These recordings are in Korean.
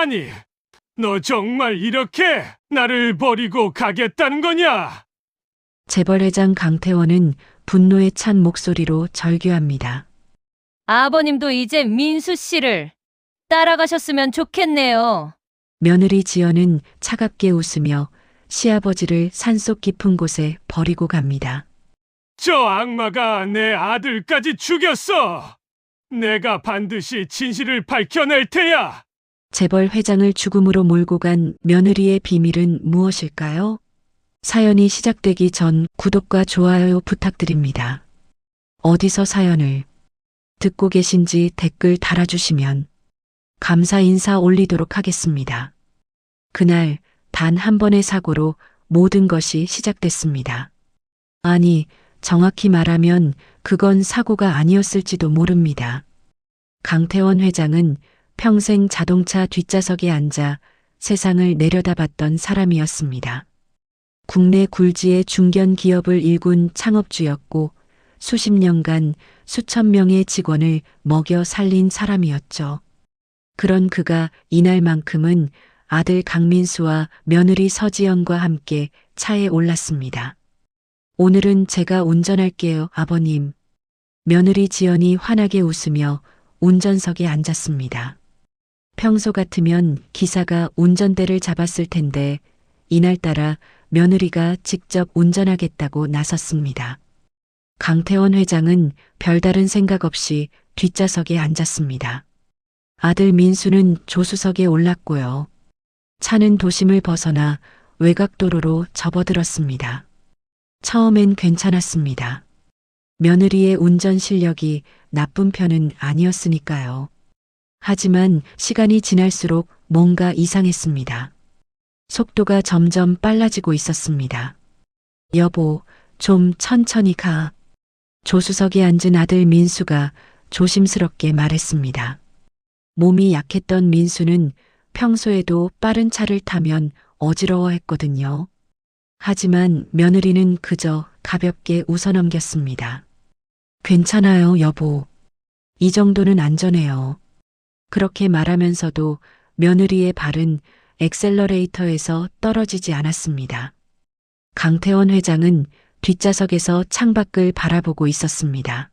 아니, 너 정말 이렇게 나를 버리고 가겠다는 거냐? 재벌회장 강태원은 분노에 찬 목소리로 절규합니다. 아버님도 이제 민수 씨를 따라가셨으면 좋겠네요. 며느리 지연은 차갑게 웃으며 시아버지를 산속 깊은 곳에 버리고 갑니다. 저 악마가 내 아들까지 죽였어. 내가 반드시 진실을 밝혀낼 테야. 재벌 회장을 죽음으로 몰고 간 며느리의 비밀은 무엇일까요? 사연이 시작되기 전 구독과 좋아요 부탁드립니다. 어디서 사연을 듣고 계신지 댓글 달아주시면 감사 인사 올리도록 하겠습니다. 그날 단 한 번의 사고로 모든 것이 시작됐습니다. 아니, 정확히 말하면 그건 사고가 아니었을지도 모릅니다. 강태원 회장은 평생 자동차 뒷좌석에 앉아 세상을 내려다봤던 사람이었습니다. 국내 굴지의 중견 기업을 일군 창업주였고 수십 년간 수천 명의 직원을 먹여 살린 사람이었죠. 그런 그가 이날만큼은 아들 강민수와 며느리 서지연과 함께 차에 올랐습니다. 오늘은 제가 운전할게요, 아버님. 며느리 지연이 환하게 웃으며 운전석에 앉았습니다. 평소 같으면 기사가 운전대를 잡았을 텐데 이날따라 며느리가 직접 운전하겠다고 나섰습니다. 강태원 회장은 별다른 생각 없이 뒷좌석에 앉았습니다. 아들 민수는 조수석에 올랐고요. 차는 도심을 벗어나 외곽도로로 접어들었습니다. 처음엔 괜찮았습니다. 며느리의 운전 실력이 나쁜 편은 아니었으니까요. 하지만 시간이 지날수록 뭔가 이상했습니다. 속도가 점점 빨라지고 있었습니다. 여보, 좀 천천히 가. 조수석에 앉은 아들 민수가 조심스럽게 말했습니다. 몸이 약했던 민수는 평소에도 빠른 차를 타면 어지러워했거든요. 하지만 며느리는 그저 가볍게 웃어넘겼습니다. 괜찮아요, 여보. 이 정도는 안전해요. 그렇게 말하면서도 며느리의 발은 엑셀러레이터에서 떨어지지 않았습니다. 강태원 회장은 뒷좌석에서 창밖을 바라보고 있었습니다.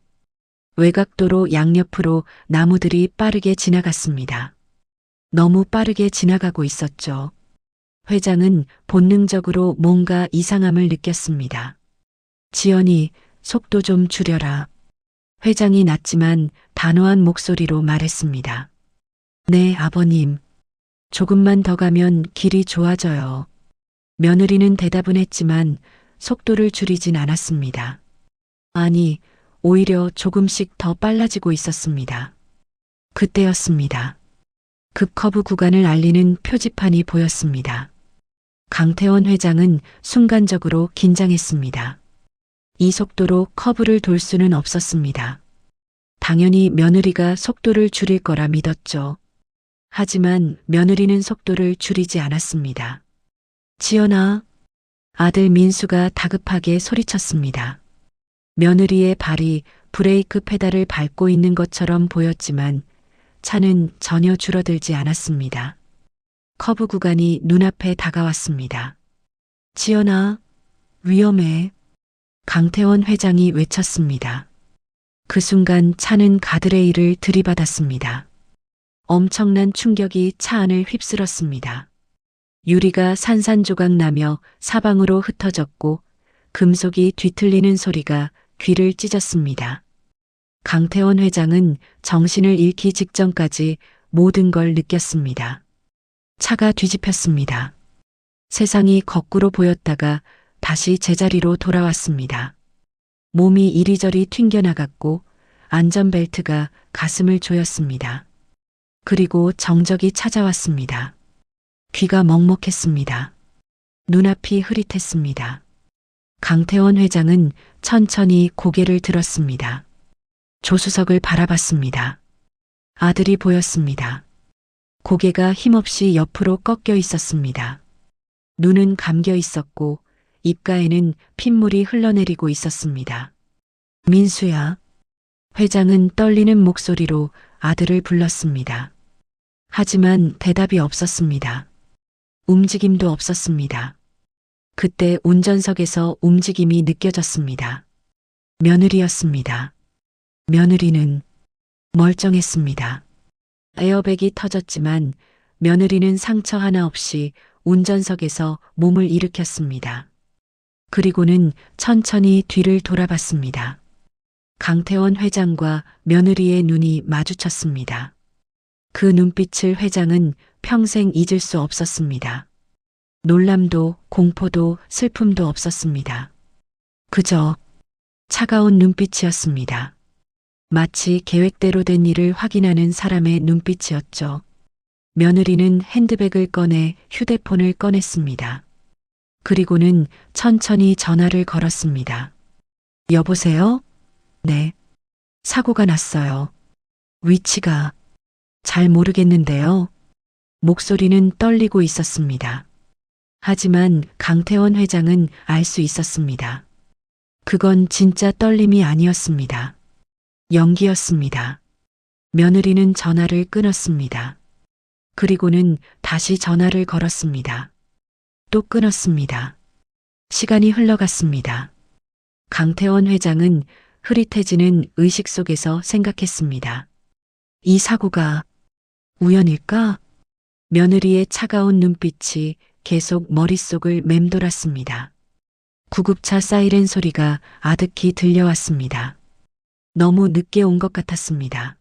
외곽도로 양옆으로 나무들이 빠르게 지나갔습니다. 너무 빠르게 지나가고 있었죠. 회장은 본능적으로 뭔가 이상함을 느꼈습니다. 지연이 속도 좀 줄여라. 회장이 낮지만 단호한 목소리로 말했습니다. 네, 아버님. 조금만 더 가면 길이 좋아져요. 며느리는 대답은 했지만 속도를 줄이진 않았습니다. 아니, 오히려 조금씩 더 빨라지고 있었습니다. 그때였습니다. 급커브 구간을 알리는 표지판이 보였습니다. 강태원 회장은 순간적으로 긴장했습니다. 이 속도로 커브를 돌 수는 없었습니다. 당연히 며느리가 속도를 줄일 거라 믿었죠. 하지만 며느리는 속도를 줄이지 않았습니다. 지연아, 아들 민수가 다급하게 소리쳤습니다. 며느리의 발이 브레이크 페달을 밟고 있는 것처럼 보였지만 차는 전혀 줄어들지 않았습니다. 커브 구간이 눈앞에 다가왔습니다. 지연아, 위험해. 강태원 회장이 외쳤습니다. 그 순간 차는 가드레일을 들이받았습니다. 엄청난 충격이 차 안을 휩쓸었습니다. 유리가 산산조각 나며 사방으로 흩어졌고 금속이 뒤틀리는 소리가 귀를 찢었습니다. 강태원 회장은 정신을 잃기 직전까지 모든 걸 느꼈습니다. 차가 뒤집혔습니다. 세상이 거꾸로 보였다가 다시 제자리로 돌아왔습니다. 몸이 이리저리 튕겨나갔고 안전벨트가 가슴을 조였습니다. 그리고 정적이 찾아왔습니다. 귀가 먹먹했습니다. 눈앞이 흐릿했습니다. 강태원 회장은 천천히 고개를 들었습니다. 조수석을 바라봤습니다. 아들이 보였습니다. 고개가 힘없이 옆으로 꺾여 있었습니다. 눈은 감겨 있었고 입가에는 핏물이 흘러내리고 있었습니다. 민수야. 회장은 떨리는 목소리로 아들을 불렀습니다. 하지만 대답이 없었습니다. 움직임도 없었습니다. 그때 운전석에서 움직임이 느껴졌습니다. 며느리였습니다. 며느리는 멀쩡했습니다. 에어백이 터졌지만 며느리는 상처 하나 없이 운전석에서 몸을 일으켰습니다. 그리고는 천천히 뒤를 돌아봤습니다. 강태원 회장과 며느리의 눈이 마주쳤습니다. 그 눈빛을 회장은 평생 잊을 수 없었습니다. 놀람도 공포도 슬픔도 없었습니다. 그저 차가운 눈빛이었습니다. 마치 계획대로 된 일을 확인하는 사람의 눈빛이었죠. 며느리는 핸드백을 꺼내 휴대폰을 꺼냈습니다. 그리고는 천천히 전화를 걸었습니다. 여보세요? 네. 사고가 났어요. 위치가 잘 모르겠는데요. 목소리는 떨리고 있었습니다. 하지만 강태원 회장은 알 수 있었습니다. 그건 진짜 떨림이 아니었습니다. 연기였습니다. 며느리는 전화를 끊었습니다. 그리고는 다시 전화를 걸었습니다. 또 끊었습니다. 시간이 흘러갔습니다. 강태원 회장은 흐릿해지는 의식 속에서 생각했습니다. 이 사고가 우연일까? 며느리의 차가운 눈빛이 계속 머릿속을 맴돌았습니다. 구급차 사이렌 소리가 아득히 들려왔습니다. 너무 늦게 온 것 같았습니다.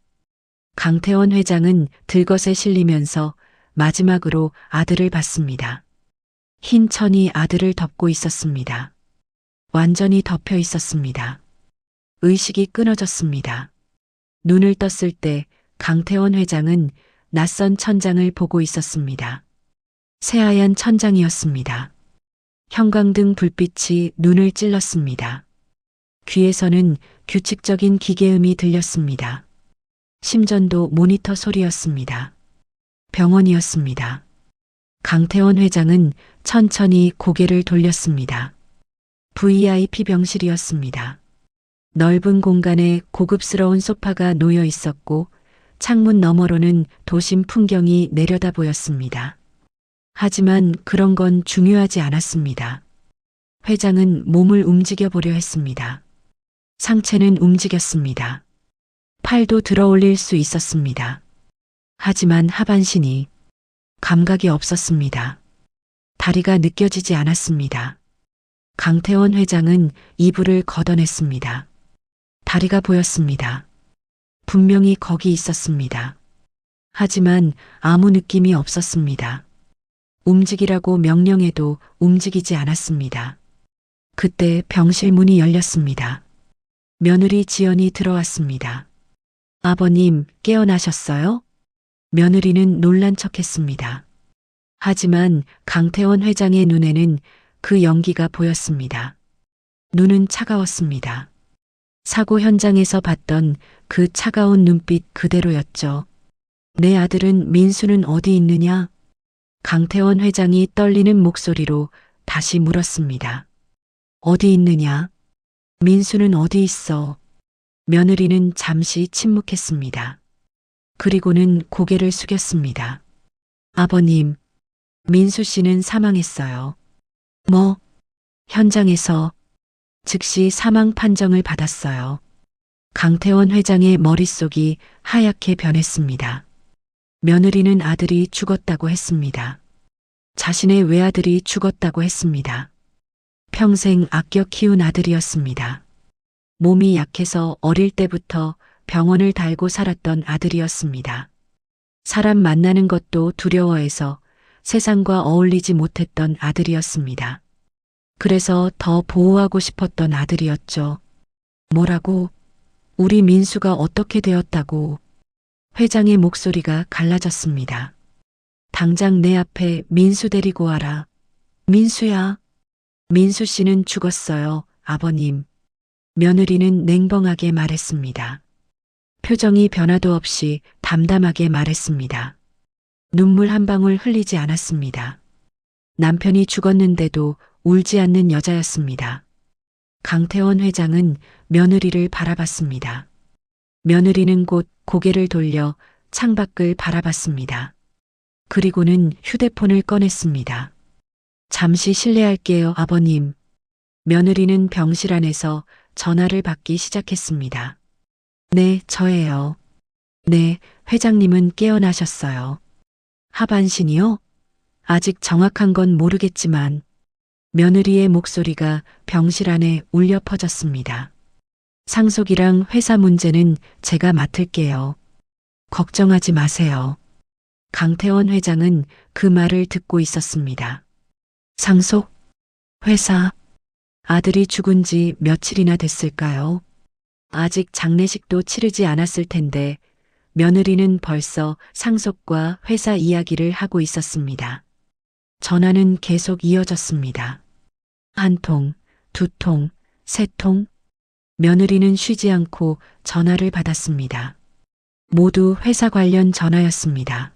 강태원 회장은 들것에 실리면서 마지막으로 아들을 봤습니다. 흰 천이 아들을 덮고 있었습니다. 완전히 덮여 있었습니다. 의식이 끊어졌습니다. 눈을 떴을 때 강태원 회장은 낯선 천장을 보고 있었습니다. 새하얀 천장이었습니다. 형광등 불빛이 눈을 찔렀습니다. 귀에서는 규칙적인 기계음이 들렸습니다. 심전도 모니터 소리였습니다. 병원이었습니다. 강태원 회장은 천천히 고개를 돌렸습니다. VIP 병실이었습니다. 넓은 공간에 고급스러운 소파가 놓여 있었고 창문 너머로는 도심 풍경이 내려다 보였습니다. 하지만 그런 건 중요하지 않았습니다. 회장은 몸을 움직여 보려 했습니다. 상체는 움직였습니다. 팔도 들어 올릴 수 있었습니다. 하지만 하반신이 감각이 없었습니다. 다리가 느껴지지 않았습니다. 강태원 회장은 이불을 걷어냈습니다. 다리가 보였습니다. 분명히 거기 있었습니다. 하지만 아무 느낌이 없었습니다. 움직이라고 명령해도 움직이지 않았습니다. 그때 병실 문이 열렸습니다. 며느리 지연이 들어왔습니다. 아버님, 깨어나셨어요? 며느리는 놀란 척했습니다. 하지만 강태원 회장의 눈에는 그 연기가 보였습니다. 눈은 차가웠습니다. 사고 현장에서 봤던 그 차가운 눈빛 그대로였죠. 내 아들은 민수는 어디 있느냐? 강태원 회장이 떨리는 목소리로 다시 물었습니다. 어디 있느냐? 민수는 어디 있어? 며느리는 잠시 침묵했습니다. 그리고는 고개를 숙였습니다. 아버님, 민수 씨는 사망했어요. 뭐? 현장에서 즉시 사망 판정을 받았어요. 강태원 회장의 머릿속이 하얗게 변했습니다. 며느리는 아들이 죽었다고 했습니다. 자신의 외아들이 죽었다고 했습니다. 평생 아껴 키운 아들이었습니다. 몸이 약해서 어릴 때부터 병원을 달고 살았던 아들이었습니다. 사람 만나는 것도 두려워해서 세상과 어울리지 못했던 아들이었습니다. 그래서 더 보호하고 싶었던 아들이었죠. 뭐라고? 우리 민수가 어떻게 되었다고? 회장의 목소리가 갈라졌습니다. 당장 내 앞에 민수 데리고 와라. 민수야. 민수 씨는 죽었어요, 아버님. 며느리는 냉정하게 말했습니다. 표정이 변화도 없이 담담하게 말했습니다. 눈물 한 방울 흘리지 않았습니다. 남편이 죽었는데도 울지 않는 여자였습니다. 강태원 회장은 며느리를 바라봤습니다. 며느리는 곧 고개를 돌려 창밖을 바라봤습니다. 그리고는 휴대폰을 꺼냈습니다. 잠시 실례할게요, 아버님. 며느리는 병실 안에서 전화를 받기 시작했습니다. 네, 저예요. 네, 회장님은 깨어나셨어요. 하반신이요? 아직 정확한 건 모르겠지만 며느리의 목소리가 병실 안에 울려 퍼졌습니다. 상속이랑 회사 문제는 제가 맡을게요. 걱정하지 마세요. 강태원 회장은 그 말을 듣고 있었습니다. 상속? 회사? 아들이 죽은 지 며칠이나 됐을까요? 아직 장례식도 치르지 않았을 텐데 며느리는 벌써 상속과 회사 이야기를 하고 있었습니다. 전화는 계속 이어졌습니다. 한 통, 두 통, 세 통. 며느리는 쉬지 않고 전화를 받았습니다. 모두 회사 관련 전화였습니다.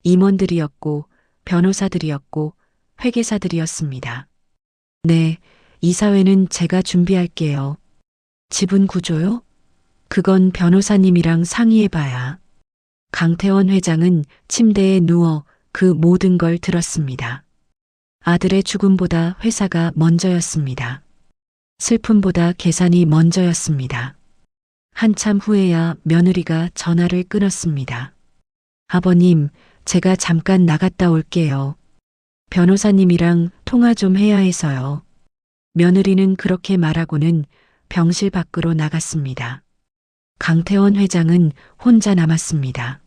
임원들이었고 변호사들이었고 회계사들이었습니다. 네, 이사회는 제가 준비할게요. 지분 구조요? 그건 변호사님이랑 상의해봐야. 강태원 회장은 침대에 누워 그 모든 걸 들었습니다. 아들의 죽음보다 회사가 먼저였습니다. 슬픔보다 계산이 먼저였습니다. 한참 후에야 며느리가 전화를 끊었습니다. 아버님, 제가 잠깐 나갔다 올게요. 변호사님이랑 통화 좀 해야 해서요. 며느리는 그렇게 말하고는 병실 밖으로 나갔습니다. 강태원 회장은 혼자 남았습니다.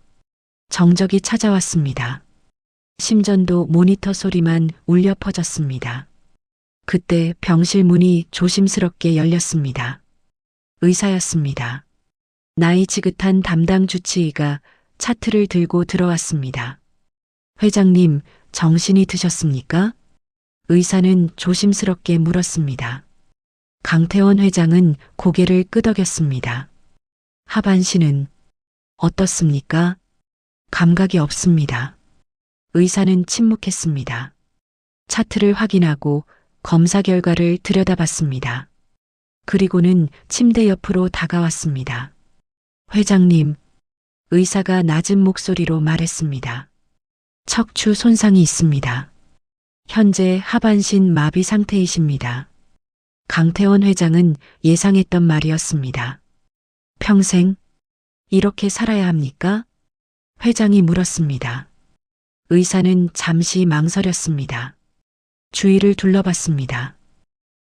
정적이 찾아왔습니다. 심전도 모니터 소리만 울려 퍼졌습니다. 그때 병실 문이 조심스럽게 열렸습니다. 의사였습니다. 나이 지긋한 담당 주치의가 차트를 들고 들어왔습니다. 회장님, 정신이 드셨습니까? 의사는 조심스럽게 물었습니다. 강태원 회장은 고개를 끄덕였습니다. 하반신은 어떻습니까? 감각이 없습니다. 의사는 침묵했습니다. 차트를 확인하고 검사 결과를 들여다봤습니다. 그리고는 침대 옆으로 다가왔습니다. 회장님, 의사가 낮은 목소리로 말했습니다. 척추 손상이 있습니다. 현재 하반신 마비 상태이십니다. 강태원 회장은 예상했던 말이었습니다. 평생 이렇게 살아야 합니까? 회장이 물었습니다. 의사는 잠시 망설였습니다. 주위를 둘러봤습니다.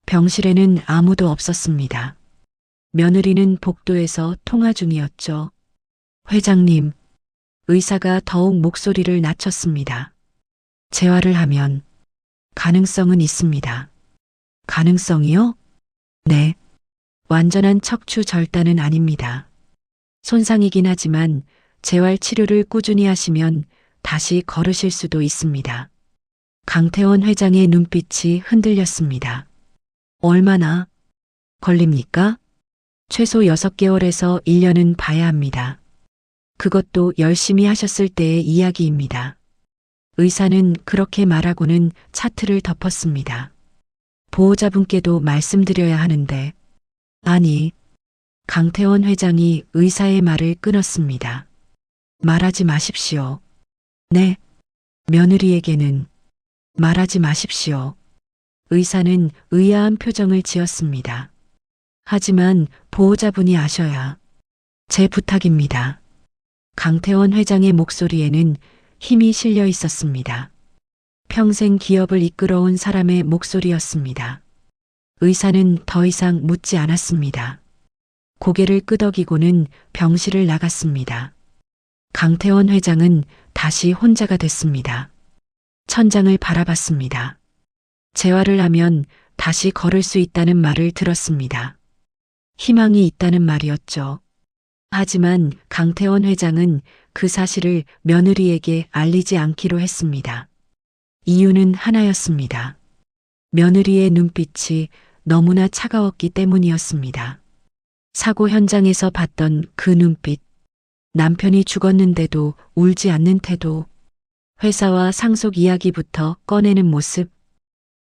병실에는 아무도 없었습니다. 며느리는 복도에서 통화 중이었죠. 회장님, 의사가 더욱 목소리를 낮췄습니다. 재활을 하면 가능성은 있습니다. 가능성이요? 네. 완전한 척추 절단은 아닙니다. 손상이긴 하지만 재활 치료를 꾸준히 하시면 다시 걸으실 수도 있습니다. 강태원 회장의 눈빛이 흔들렸습니다. 얼마나 걸립니까? 최소 6개월에서 1년은 봐야 합니다. 그것도 열심히 하셨을 때의 이야기입니다. 의사는 그렇게 말하고는 차트를 덮었습니다. 보호자분께도 말씀드려야 하는데. 아니, 강태원 회장이 의사의 말을 끊었습니다. 말하지 마십시오. 네, 며느리에게는 말하지 마십시오. 의사는 의아한 표정을 지었습니다. 하지만 보호자분이 아셔야. 제 부탁입니다. 강태원 회장의 목소리에는 힘이 실려 있었습니다. 평생 기업을 이끌어온 사람의 목소리였습니다. 의사는 더 이상 묻지 않았습니다. 고개를 끄덕이고는 병실을 나갔습니다. 강태원 회장은 다시 혼자가 됐습니다. 천장을 바라봤습니다. 재활을 하면 다시 걸을 수 있다는 말을 들었습니다. 희망이 있다는 말이었죠. 하지만 강태원 회장은 그 사실을 며느리에게 알리지 않기로 했습니다. 이유는 하나였습니다. 며느리의 눈빛이 너무나 차가웠기 때문이었습니다. 사고 현장에서 봤던 그 눈빛, 남편이 죽었는데도 울지 않는 태도, 회사와 상속 이야기부터 꺼내는 모습,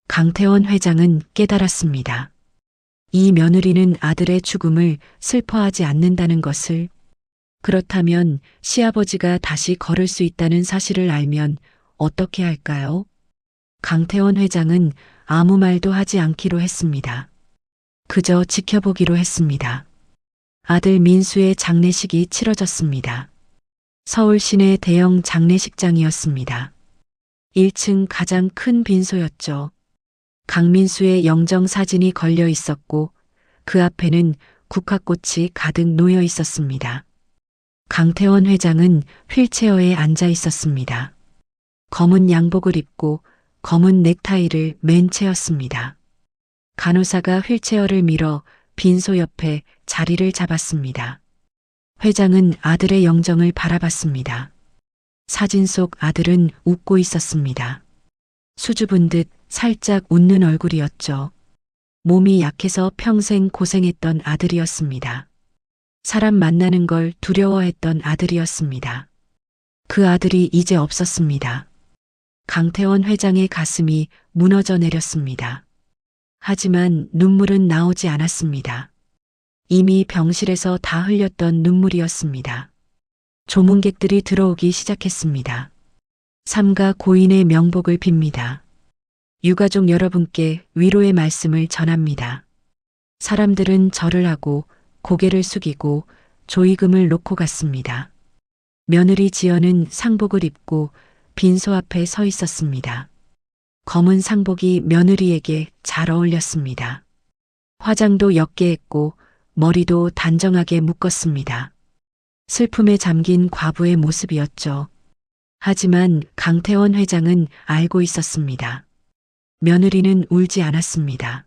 강태원 회장은 깨달았습니다. 이 며느리는 아들의 죽음을 슬퍼하지 않는다는 것을. 그렇다면 시아버지가 다시 걸을 수 있다는 사실을 알면 어떻게 할까요? 강태원 회장은 아무 말도 하지 않기로 했습니다. 그저 지켜보기로 했습니다. 아들 민수의 장례식이 치러졌습니다. 서울 시내 대형 장례식장이었습니다. 1층 가장 큰 빈소였죠. 강민수의 영정 사진이 걸려 있었고 그 앞에는 국화꽃이 가득 놓여 있었습니다. 강태원 회장은 휠체어에 앉아 있었습니다. 검은 양복을 입고 검은 넥타이를 맨 채였습니다. 간호사가 휠체어를 밀어 빈소 옆에 자리를 잡았습니다. 회장은 아들의 영정을 바라봤습니다. 사진 속 아들은 웃고 있었습니다. 수줍은 듯 살짝 웃는 얼굴이었죠. 몸이 약해서 평생 고생했던 아들이었습니다. 사람 만나는 걸 두려워했던 아들이었습니다. 그 아들이 이제 없었습니다. 강태원 회장의 가슴이 무너져 내렸습니다. 하지만 눈물은 나오지 않았습니다. 이미 병실에서 다 흘렸던 눈물이었습니다. 조문객들이 들어오기 시작했습니다. 삼가 고인의 명복을 빕니다. 유가족 여러분께 위로의 말씀을 전합니다. 사람들은 절을 하고 고개를 숙이고 조의금을 놓고 갔습니다. 며느리 지연은 상복을 입고 빈소 앞에 서 있었습니다. 검은 상복이 며느리에게 잘 어울렸습니다. 화장도 옅게 했고 머리도 단정하게 묶었습니다. 슬픔에 잠긴 과부의 모습이었죠. 하지만 강태원 회장은 알고 있었습니다. 며느리는 울지 않았습니다.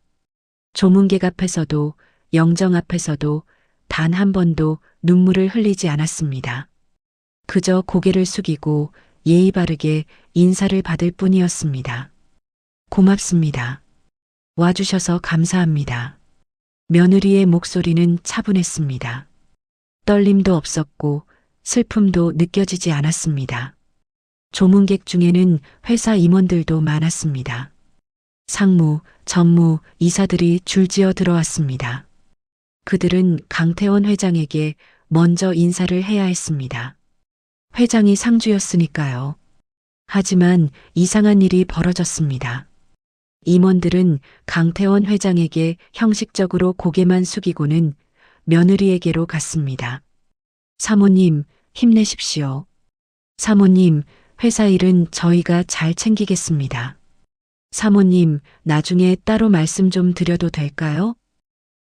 조문객 앞에서도 영정 앞에서도 단 한 번도 눈물을 흘리지 않았습니다. 그저 고개를 숙이고 예의 바르게 인사를 받을 뿐이었습니다. 고맙습니다. 와주셔서 감사합니다. 며느리의 목소리는 차분했습니다. 떨림도 없었고 슬픔도 느껴지지 않았습니다. 조문객 중에는 회사 임원들도 많았습니다. 상무, 전무, 이사들이 줄지어 들어왔습니다. 그들은 강태원 회장에게 먼저 인사를 해야 했습니다. 회장이 상주였으니까요. 하지만 이상한 일이 벌어졌습니다. 임원들은 강태원 회장에게 형식적으로 고개만 숙이고는 며느리에게로 갔습니다. 사모님, 힘내십시오. 사모님, 회사 일은 저희가 잘 챙기겠습니다. 사모님, 나중에 따로 말씀 좀 드려도 될까요?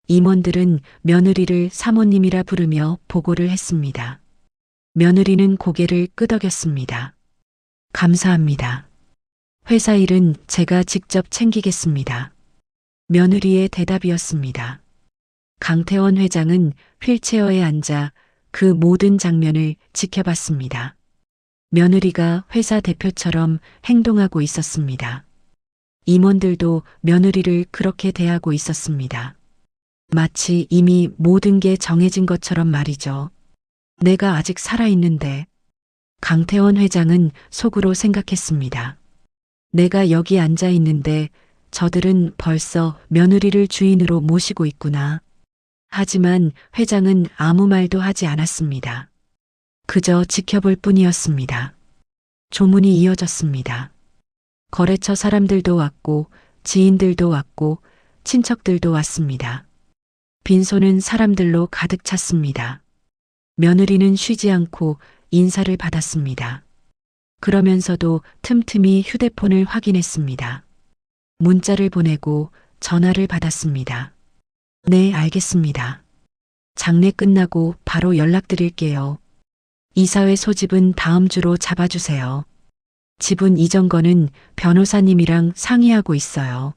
임원들은 며느리를 사모님이라 부르며 보고를 했습니다. 며느리는 고개를 끄덕였습니다. 감사합니다. 회사 일은 제가 직접 챙기겠습니다. 며느리의 대답이었습니다. 강태원 회장은 휠체어에 앉아 그 모든 장면을 지켜봤습니다. 며느리가 회사 대표처럼 행동하고 있었습니다. 임원들도 며느리를 그렇게 대하고 있었습니다. 마치 이미 모든 게 정해진 것처럼 말이죠. 내가 아직 살아있는데. 강태원 회장은 속으로 생각했습니다. 내가 여기 앉아 있는데 저들은 벌써 며느리를 주인으로 모시고 있구나. 하지만 회장은 아무 말도 하지 않았습니다. 그저 지켜볼 뿐이었습니다. 조문이 이어졌습니다. 거래처 사람들도 왔고 지인들도 왔고 친척들도 왔습니다. 빈소는 사람들로 가득 찼습니다. 며느리는 쉬지 않고 인사를 받았습니다. 그러면서도 틈틈이 휴대폰을 확인했습니다. 문자를 보내고 전화를 받았습니다. 네, 알겠습니다. 장례 끝나고 바로 연락드릴게요. 이사회 소집은 다음 주로 잡아주세요. 지분 이전 거는 변호사님이랑 상의하고 있어요.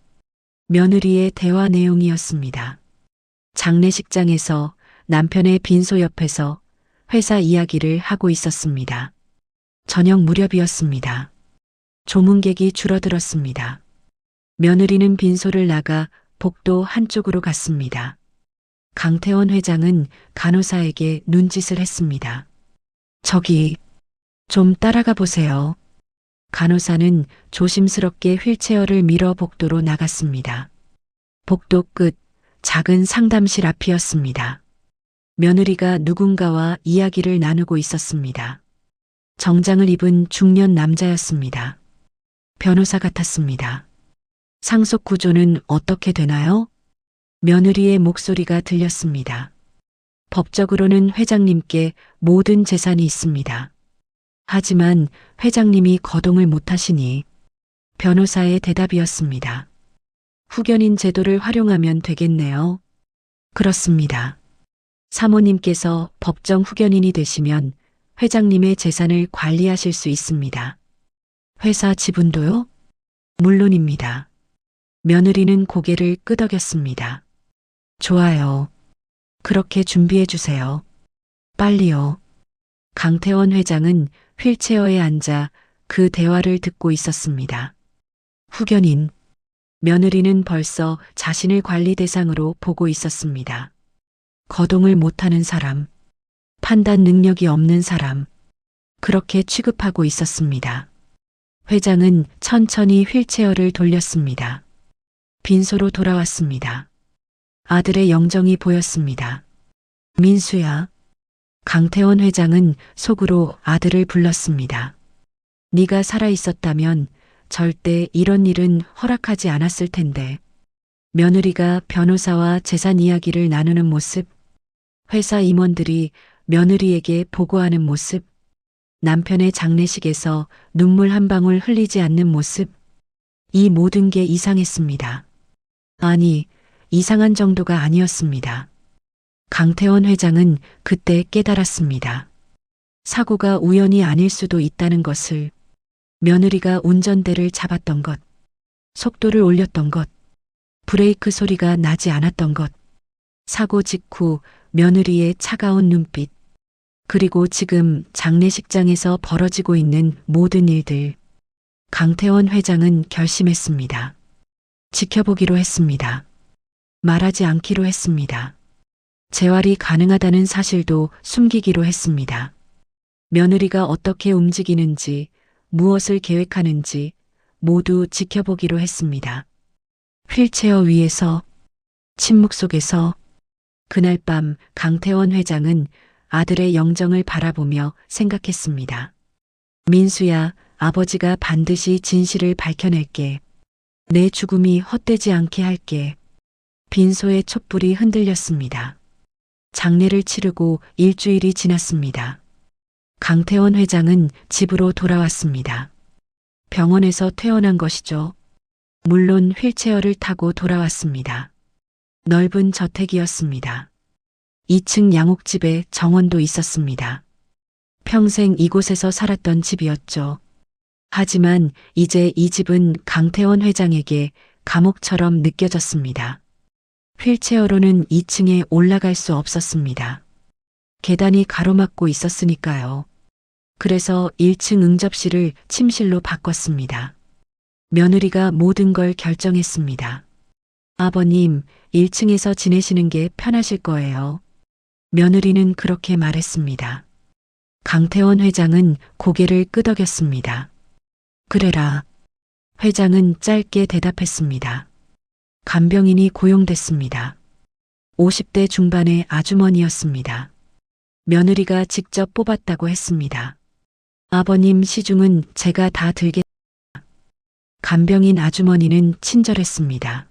며느리의 대화 내용이었습니다. 장례식장에서 남편의 빈소 옆에서 회사 이야기를 하고 있었습니다. 저녁 무렵이었습니다. 조문객이 줄어들었습니다. 며느리는 빈소를 나가 복도 한쪽으로 갔습니다. 강태원 회장은 간호사에게 눈짓을 했습니다. 저기, 좀 따라가 보세요. 간호사는 조심스럽게 휠체어를 밀어 복도로 나갔습니다. 복도 끝 작은 상담실 앞이었습니다. 며느리가 누군가와 이야기를 나누고 있었습니다. 정장을 입은 중년 남자였습니다. 변호사 같았습니다. 상속 구조는 어떻게 되나요? 며느리의 목소리가 들렸습니다. 법적으로는 회장님께 모든 재산이 있습니다. 하지만 회장님이 거동을 못하시니 변호사의 대답이었습니다. 후견인 제도를 활용하면 되겠네요. 그렇습니다. 사모님께서 법정 후견인이 되시면 회장님의 재산을 관리하실 수 있습니다. 회사 지분도요? 물론입니다. 며느리는 고개를 끄덕였습니다. 좋아요. 그렇게 준비해 주세요. 빨리요. 강태원 회장은 휠체어에 앉아 그 대화를 듣고 있었습니다. 후견인. 며느리는 벌써 자신을 관리 대상으로 보고 있었습니다. 거동을 못하는 사람, 판단 능력이 없는 사람, 그렇게 취급하고 있었습니다. 회장은 천천히 휠체어를 돌렸습니다. 빈소로 돌아왔습니다. 아들의 영정이 보였습니다. 민수야. 강태원 회장은 속으로 아들을 불렀습니다. 네가 살아있었다면 절대 이런 일은 허락하지 않았을 텐데. 며느리가 변호사와 재산 이야기를 나누는 모습, 회사 임원들이 며느리에게 보고하는 모습, 남편의 장례식에서 눈물 한 방울 흘리지 않는 모습, 이 모든 게 이상했습니다. 아니, 이상한 정도가 아니었습니다. 강태원 회장은 그때 깨달았습니다. 사고가 우연이 아닐 수도 있다는 것을, 며느리가 운전대를 잡았던 것, 속도를 올렸던 것, 브레이크 소리가 나지 않았던 것, 사고 직후 며느리의 차가운 눈빛, 그리고 지금 장례식장에서 벌어지고 있는 모든 일들. 강태원 회장은 결심했습니다. 지켜보기로 했습니다. 말하지 않기로 했습니다. 재활이 가능하다는 사실도 숨기기로 했습니다. 며느리가 어떻게 움직이는지, 무엇을 계획하는지 모두 지켜보기로 했습니다. 휠체어 위에서, 침묵 속에서 그날 밤 강태원 회장은 아들의 영정을 바라보며 생각했습니다. 민수야, 아버지가 반드시 진실을 밝혀낼게. 내 죽음이 헛되지 않게 할게. 빈소의 촛불이 흔들렸습니다. 장례를 치르고 일주일이 지났습니다. 강태원 회장은 집으로 돌아왔습니다. 병원에서 퇴원한 것이죠. 물론 휠체어를 타고 돌아왔습니다. 넓은 저택이었습니다. 2층 양옥집에 정원도 있었습니다. 평생 이곳에서 살았던 집이었죠. 하지만 이제 이 집은 강태원 회장에게 감옥처럼 느껴졌습니다. 휠체어로는 2층에 올라갈 수 없었습니다. 계단이 가로막고 있었으니까요. 그래서 1층 응접실을 침실로 바꿨습니다. 며느리가 모든 걸 결정했습니다. 아버님, 1층에서 지내시는 게 편하실 거예요. 며느리는 그렇게 말했습니다. 강태원 회장은 고개를 끄덕였습니다. 그래라. 회장은 짧게 대답했습니다. 간병인이 고용됐습니다. 50대 중반의 아주머니였습니다. 며느리가 직접 뽑았다고 했습니다. 아버님 시중은 제가 다 들겠습니다. 간병인 아주머니는 친절했습니다.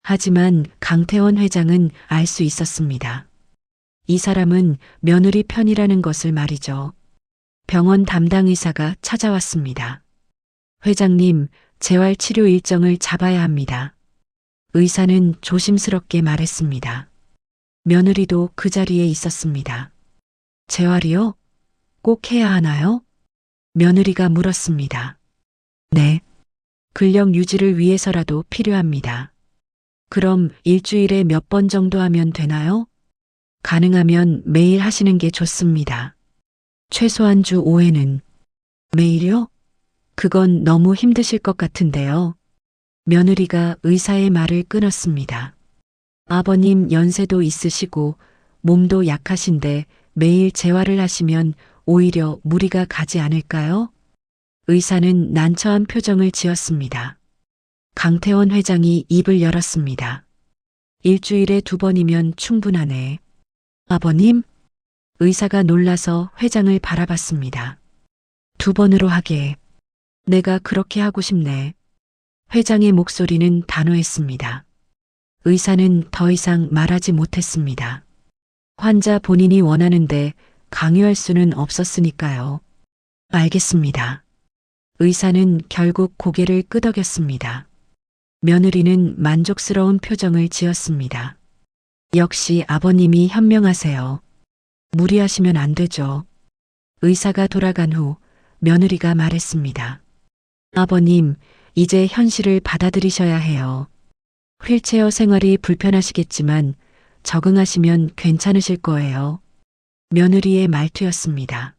하지만 강태원 회장은 알 수 있었습니다. 이 사람은 며느리 편이라는 것을 말이죠. 병원 담당 의사가 찾아왔습니다. 회장님, 재활치료 일정을 잡아야 합니다. 의사는 조심스럽게 말했습니다. 며느리도 그 자리에 있었습니다. 재활이요? 꼭 해야 하나요? 며느리가 물었습니다. 네. 근력 유지를 위해서라도 필요합니다. 그럼 일주일에 몇 번 정도 하면 되나요? 가능하면 매일 하시는 게 좋습니다. 최소한 주 5회는. 매일요? 그건 너무 힘드실 것 같은데요. 며느리가 의사의 말을 끊었습니다. 아버님 연세도 있으시고 몸도 약하신데 매일 재활을 하시면 오히려 무리가 가지 않을까요? 의사는 난처한 표정을 지었습니다. 강태원 회장이 입을 열었습니다. 일주일에 2번이면 충분하네. 아버님? 의사가 놀라서 회장을 바라봤습니다. 두 번으로 하게. 내가 그렇게 하고 싶네. 회장의 목소리는 단호했습니다. 의사는 더 이상 말하지 못했습니다. 환자 본인이 원하는데 강요할 수는 없었으니까요. 알겠습니다. 의사는 결국 고개를 끄덕였습니다. 며느리는 만족스러운 표정을 지었습니다. 역시 아버님이 현명하세요. 무리하시면 안 되죠. 의사가 돌아간 후 며느리가 말했습니다. 아버님, 이제 현실을 받아들이셔야 해요. 휠체어 생활이 불편하시겠지만 적응하시면 괜찮으실 거예요. 며느리의 말투였습니다.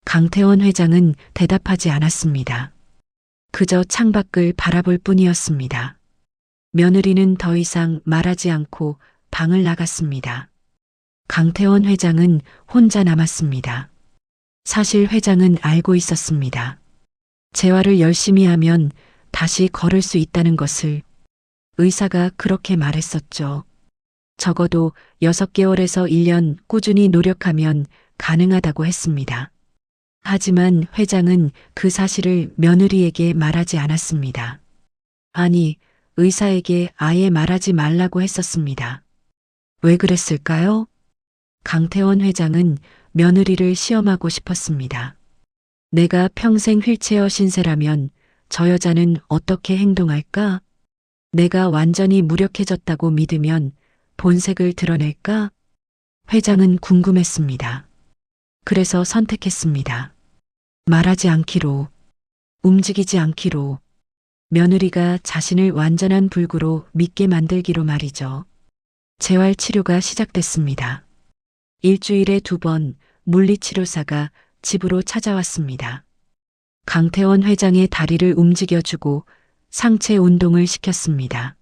강태원 회장은 대답하지 않았습니다. 그저 창밖을 바라볼 뿐이었습니다. 며느리는 더 이상 말하지 않고 방을 나갔습니다. 강태원 회장은 혼자 남았습니다. 사실 회장은 알고 있었습니다. 재활을 열심히 하면 다시 걸을 수 있다는 것을. 의사가 그렇게 말했었죠. 적어도 6개월에서 1년 꾸준히 노력하면 가능하다고 했습니다. 하지만 회장은 그 사실을 며느리에게 말하지 않았습니다. 아니, 의사에게 아예 말하지 말라고 했었습니다. 왜 그랬을까요? 강태원 회장은 며느리를 시험하고 싶었습니다. 내가 평생 휠체어 신세라면 저 여자는 어떻게 행동할까? 내가 완전히 무력해졌다고 믿으면 본색을 드러낼까? 회장은 궁금했습니다. 그래서 선택했습니다. 말하지 않기로, 움직이지 않기로, 며느리가 자신을 완전한 불구로 믿게 만들기로 말이죠. 재활 치료가 시작됐습니다. 일주일에 2번 물리치료사가 집으로 찾아왔습니다. 강태원 회장의 다리를 움직여주고 상체 운동을 시켰습니다.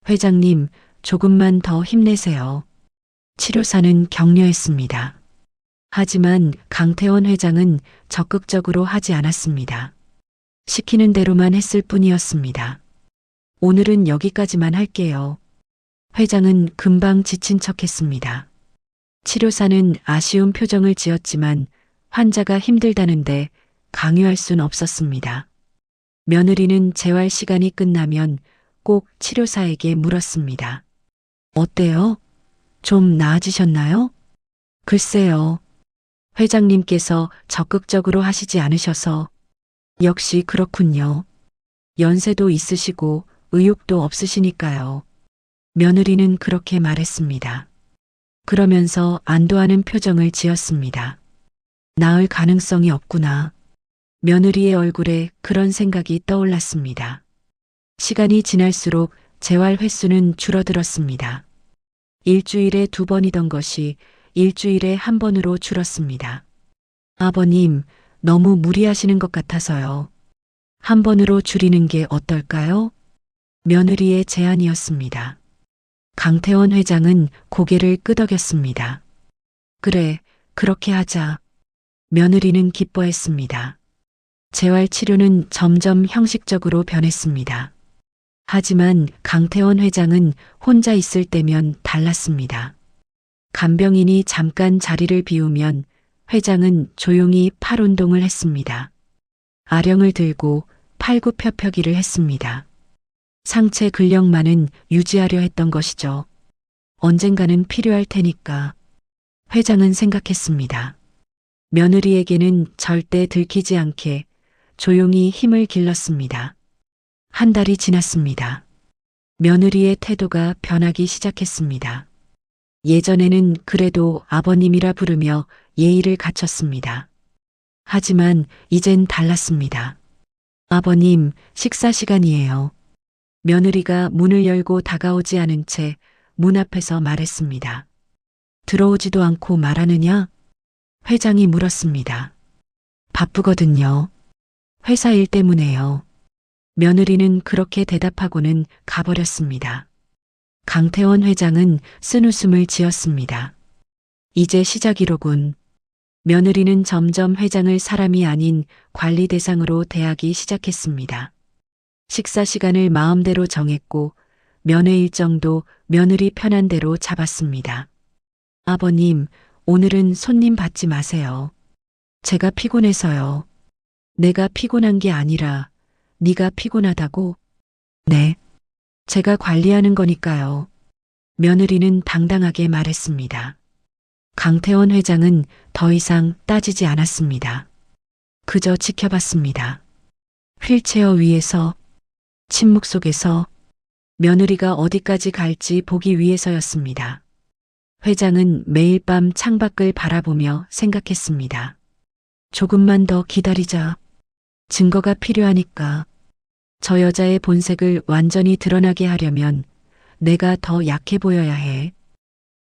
회장님, 조금만 더 힘내세요. 치료사는 격려했습니다. 하지만 강태원 회장은 적극적으로 하지 않았습니다. 시키는 대로만 했을 뿐이었습니다. 오늘은 여기까지만 할게요. 회장은 금방 지친 척했습니다. 치료사는 아쉬운 표정을 지었지만 환자가 힘들다는데 강요할 순 없었습니다. 며느리는 재활 시간이 끝나면 꼭 치료사에게 물었습니다. 어때요? 좀 나아지셨나요? 글쎄요. 회장님께서 적극적으로 하시지 않으셔서. 역시 그렇군요. 연세도 있으시고 의욕도 없으시니까요. 며느리는 그렇게 말했습니다. 그러면서 안도하는 표정을 지었습니다. 나을 가능성이 없구나. 며느리의 얼굴에 그런 생각이 떠올랐습니다. 시간이 지날수록 재활 횟수는 줄어들었습니다. 일주일에 2번이던 것이 일주일에 1번으로 줄었습니다. 아버님, 너무 무리하시는 것 같아서요. 1번으로 줄이는 게 어떨까요? 며느리의 제안이었습니다. 강태원 회장은 고개를 끄덕였습니다. 그래, 그렇게 하자. 며느리는 기뻐했습니다. 재활 치료는 점점 형식적으로 변했습니다. 하지만 강태원 회장은 혼자 있을 때면 달랐습니다. 간병인이 잠깐 자리를 비우면 회장은 조용히 팔 운동을 했습니다. 아령을 들고 팔굽혀펴기를 했습니다. 상체 근력만은 유지하려 했던 것이죠. 언젠가는 필요할 테니까. 회장은 생각했습니다. 며느리에게는 절대 들키지 않게 조용히 힘을 길렀습니다. 1달이 지났습니다. 며느리의 태도가 변하기 시작했습니다. 예전에는 그래도 아버님이라 부르며 예의를 갖췄습니다. 하지만 이젠 달랐습니다. 아버님, 식사 시간이에요. 며느리가 문을 열고 다가오지 않은 채 문 앞에서 말했습니다. 들어오지도 않고 말하느냐? 회장이 물었습니다. 바쁘거든요. 회사 일 때문에요. 며느리는 그렇게 대답하고는 가버렸습니다. 강태원 회장은 쓴웃음을 지었습니다. 이제 시작이로군. 며느리는 점점 회장을 사람이 아닌 관리 대상으로 대하기 시작했습니다. 식사 시간을 마음대로 정했고 면회 일정도 며느리 편한 대로 잡았습니다. 아버님, 오늘은 손님 받지 마세요. 제가 피곤해서요. 내가 피곤한 게 아니라 네가 피곤하다고? 네. 제가 관리하는 거니까요. 며느리는 당당하게 말했습니다. 강태원 회장은 더 이상 따지지 않았습니다. 그저 지켜봤습니다. 휠체어 위에서, 침묵 속에서 며느리가 어디까지 갈지 보기 위해서였습니다. 회장은 매일 밤 창밖을 바라보며 생각했습니다. 조금만 더 기다리자. 증거가 필요하니까. 저 여자의 본색을 완전히 드러나게 하려면 내가 더 약해 보여야 해.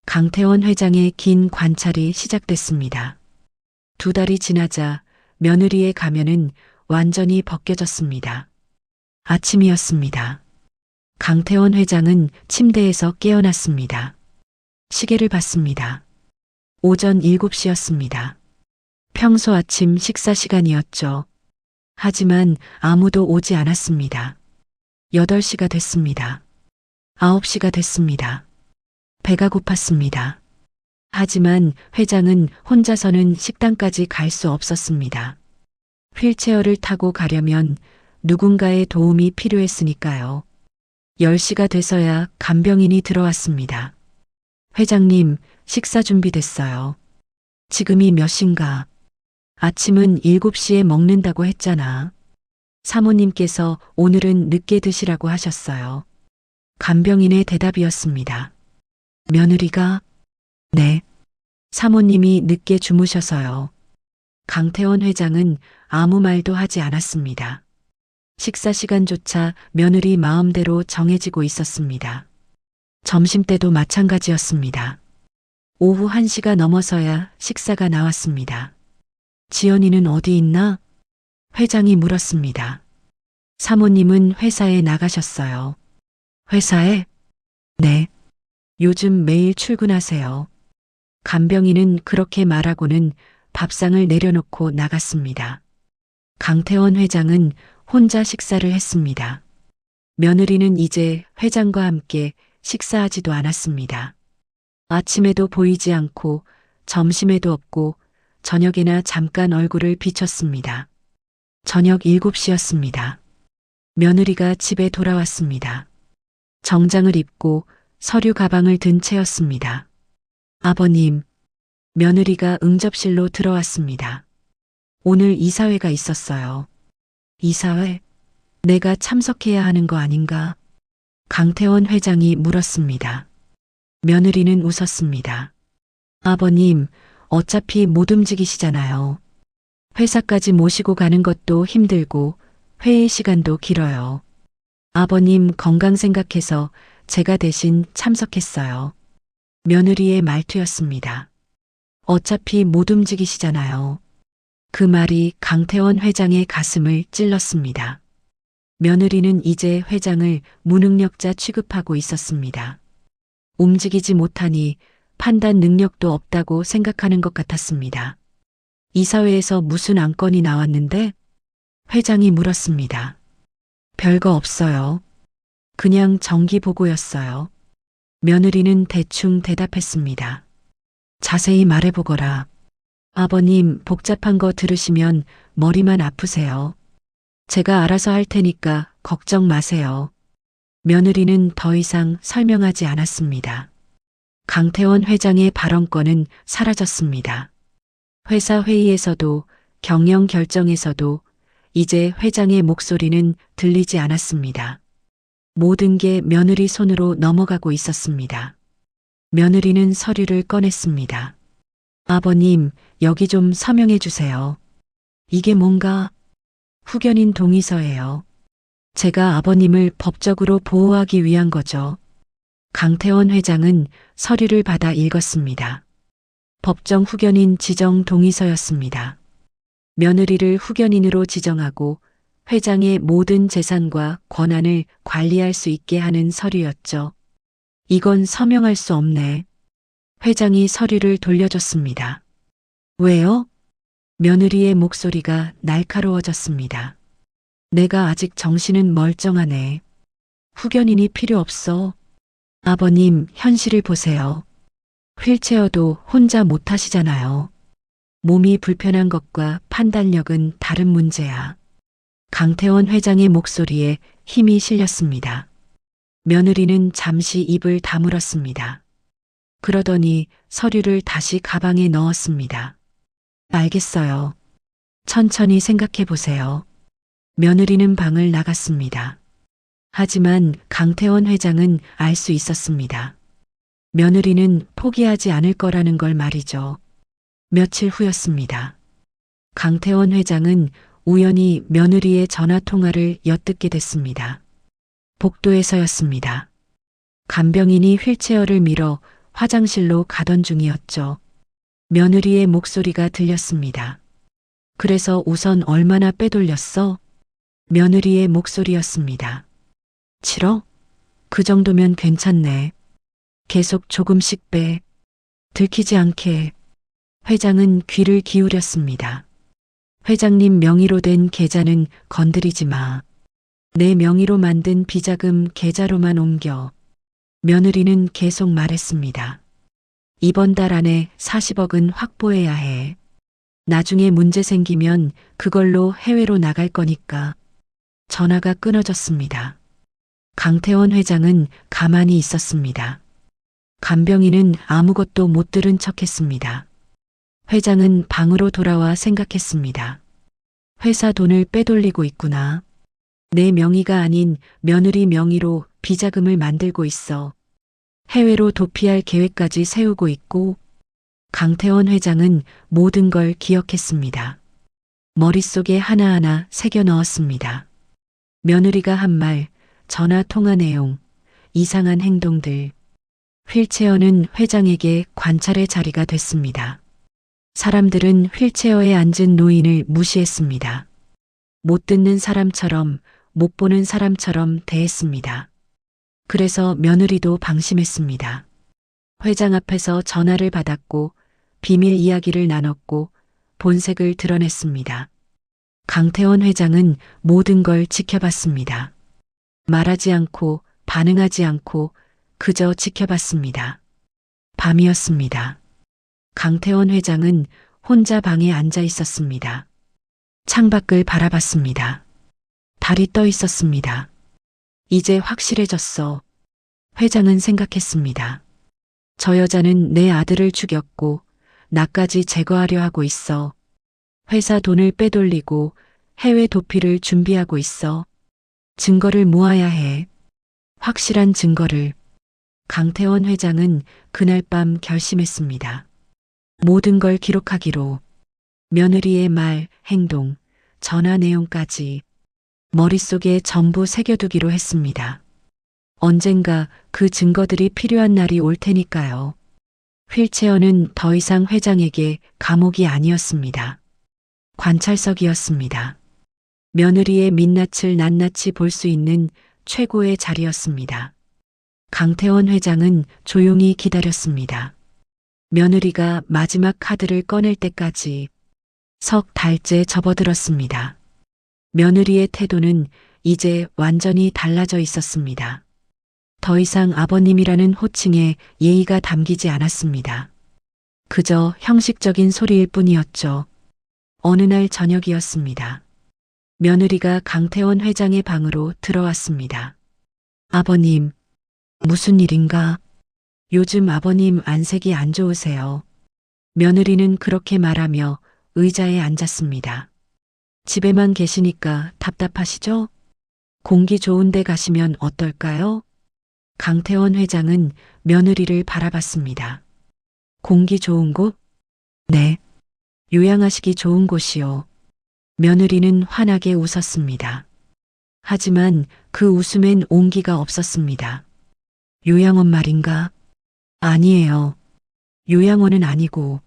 강태원 회장의 긴 관찰이 시작됐습니다. 2달이 지나자 며느리의 가면은 완전히 벗겨졌습니다. 아침이었습니다. 강태원 회장은 침대에서 깨어났습니다. 시계를 봤습니다. 오전 7시였습니다. 평소 아침 식사 시간이었죠. 하지만 아무도 오지 않았습니다. 8시가 됐습니다. 9시가 됐습니다. 배가 고팠습니다. 하지만 회장은 혼자서는 식당까지 갈 수 없었습니다. 휠체어를 타고 가려면 누군가의 도움이 필요했으니까요. 10시가 돼서야 간병인이 들어왔습니다. 회장님, 식사 준비됐어요. 지금이 몇 시인가? 아침은 7시에 먹는다고 했잖아. 사모님께서 오늘은 늦게 드시라고 하셨어요. 간병인의 대답이었습니다. 며느리가? 네. 사모님이 늦게 주무셔서요. 강태원 회장은 아무 말도 하지 않았습니다. 식사 시간조차 며느리 마음대로 정해지고 있었습니다. 점심때도 마찬가지였습니다. 오후 1시가 넘어서야 식사가 나왔습니다. 지연이는 어디 있나? 회장이 물었습니다. 사모님은 회사에 나가셨어요. 회사에? 네. 요즘 매일 출근하세요. 간병인은 그렇게 말하고는 밥상을 내려놓고 나갔습니다. 강태원 회장은 혼자 식사를 했습니다. 며느리는 이제 회장과 함께 식사하지도 않았습니다. 아침에도 보이지 않고 점심에도 없고 저녁에나 잠깐 얼굴을 비쳤습니다. 저녁 7시였습니다. 며느리가 집에 돌아왔습니다. 정장을 입고 서류 가방을 든 채였습니다. 아버님, 며느리가 응접실로 들어왔습니다. 오늘 이사회가 있었어요. 이사회? 내가 참석해야 하는 거 아닌가? 강태원 회장이 물었습니다. 며느리는 웃었습니다. 아버님, 어차피 못 움직이시잖아요. 회사까지 모시고 가는 것도 힘들고 회의 시간도 길어요. 아버님 건강 생각해서 제가 대신 참석했어요. 며느리의 말투였습니다. 어차피 못 움직이시잖아요. 그 말이 강태원 회장의 가슴을 찔렀습니다. 며느리는 이제 회장을 무능력자 취급하고 있었습니다. 움직이지 못하니 판단 능력도 없다고 생각하는 것 같았습니다. 이사회에서 무슨 안건이 나왔는데? 회장이 물었습니다. 별거 없어요. 그냥 정기 보고였어요. 며느리는 대충 대답했습니다. 자세히 말해보거라. 아버님, 복잡한 거 들으시면 머리만 아프세요. 제가 알아서 할 테니까 걱정 마세요. 며느리는 더 이상 설명하지 않았습니다. 강태원 회장의 발언권은 사라졌습니다. 회사 회의에서도 경영 결정에서도 이제 회장의 목소리는 들리지 않았습니다. 모든 게 며느리 손으로 넘어가고 있었습니다. 며느리는 서류를 꺼냈습니다. 아버님, 여기 좀 서명해 주세요. 이게 뭔가? 후견인 동의서예요. 제가 아버님을 법적으로 보호하기 위한 거죠. 강태원 회장은 서류를 받아 읽었습니다. 법정 후견인 지정 동의서였습니다. 며느리를 후견인으로 지정하고 회장의 모든 재산과 권한을 관리할 수 있게 하는 서류였죠. 이건 서명할 수 없네. 회장이 서류를 돌려줬습니다. 왜요? 며느리의 목소리가 날카로워졌습니다. 내가 아직 정신은 멀쩡하네. 후견인이 필요 없어. 아버님, 현실을 보세요. 휠체어도 혼자 못 하시잖아요. 몸이 불편한 것과 판단력은 다른 문제야. 강태원 회장의 목소리에 힘이 실렸습니다. 며느리는 잠시 입을 다물었습니다. 그러더니 서류를 다시 가방에 넣었습니다. 알겠어요. 천천히 생각해 보세요. 며느리는 방을 나갔습니다. 하지만 강태원 회장은 알 수 있었습니다. 며느리는 포기하지 않을 거라는 걸 말이죠. 며칠 후였습니다. 강태원 회장은 우연히 며느리의 전화 통화를 엿듣게 됐습니다. 복도에서였습니다. 간병인이 휠체어를 밀어 화장실로 가던 중이었죠. 며느리의 목소리가 들렸습니다. 그래서 우선 얼마나 빼돌렸어? 며느리의 목소리였습니다. 7억? 그 정도면 괜찮네. 계속 조금씩 빼. 들키지 않게. 회장은 귀를 기울였습니다. 회장님 명의로 된 계좌는 건드리지 마. 내 명의로 만든 비자금 계좌로만 옮겨. 며느리는 계속 말했습니다. 이번 달 안에 40억은 확보해야 해. 나중에 문제 생기면 그걸로 해외로 나갈 거니까. 전화가 끊어졌습니다. 강태원 회장은 가만히 있었습니다. 간병인은 아무것도 못 들은 척했습니다. 회장은 방으로 돌아와 생각했습니다. 회사 돈을 빼돌리고 있구나. 내 명의가 아닌 며느리 명의로 비자금을 만들고 있어. 해외로 도피할 계획까지 세우고 있고. 강태원 회장은 모든 걸 기억했습니다. 머릿속에 하나하나 새겨 넣었습니다. 며느리가 한 말, 전화 통화 내용, 이상한 행동들. 휠체어는 회장에게 관찰의 자리가 됐습니다. 사람들은 휠체어에 앉은 노인을 무시했습니다. 못 듣는 사람처럼, 못 보는 사람처럼 대했습니다. 그래서 며느리도 방심했습니다. 회장 앞에서 전화를 받았고 비밀 이야기를 나눴고 본색을 드러냈습니다. 강태원 회장은 모든 걸 지켜봤습니다. 말하지 않고 반응하지 않고 그저 지켜봤습니다. 밤이었습니다. 강태원 회장은 혼자 방에 앉아 있었습니다. 창밖을 바라봤습니다. 달이 떠 있었습니다. 이제 확실해졌어. 회장은 생각했습니다. 저 여자는 내 아들을 죽였고 나까지 제거하려 하고 있어. 회사 돈을 빼돌리고 해외 도피를 준비하고 있어. 증거를 모아야 해. 확실한 증거를. 강태원 회장은 그날 밤 결심했습니다. 모든 걸 기록하기로. 며느리의 말, 행동, 전화 내용까지 머릿속에 전부 새겨두기로 했습니다. 언젠가 그 증거들이 필요한 날이 올 테니까요. 휠체어는 더 이상 회장에게 감옥이 아니었습니다. 관찰석이었습니다. 며느리의 민낯을 낱낱이 볼 수 있는 최고의 자리였습니다. 강태원 회장은 조용히 기다렸습니다. 며느리가 마지막 카드를 꺼낼 때까지 석 달째 접어들었습니다. 며느리의 태도는 이제 완전히 달라져 있었습니다. 더 이상 아버님이라는 호칭에 예의가 담기지 않았습니다. 그저 형식적인 소리일 뿐이었죠. 어느 날 저녁이었습니다. 며느리가 강태원 회장의 방으로 들어왔습니다. 아버님, 무슨 일인가? 요즘 아버님 안색이 안 좋으세요. 며느리는 그렇게 말하며 의자에 앉았습니다. 집에만 계시니까 답답하시죠? 공기 좋은 데 가시면 어떨까요? 강태원 회장은 며느리를 바라봤습니다. 공기 좋은 곳? 네. 요양하시기 좋은 곳이요. 며느리는 환하게 웃었습니다. 하지만 그 웃음엔 온기가 없었습니다. 요양원 말인가? 아니에요. 요양원은 아니고.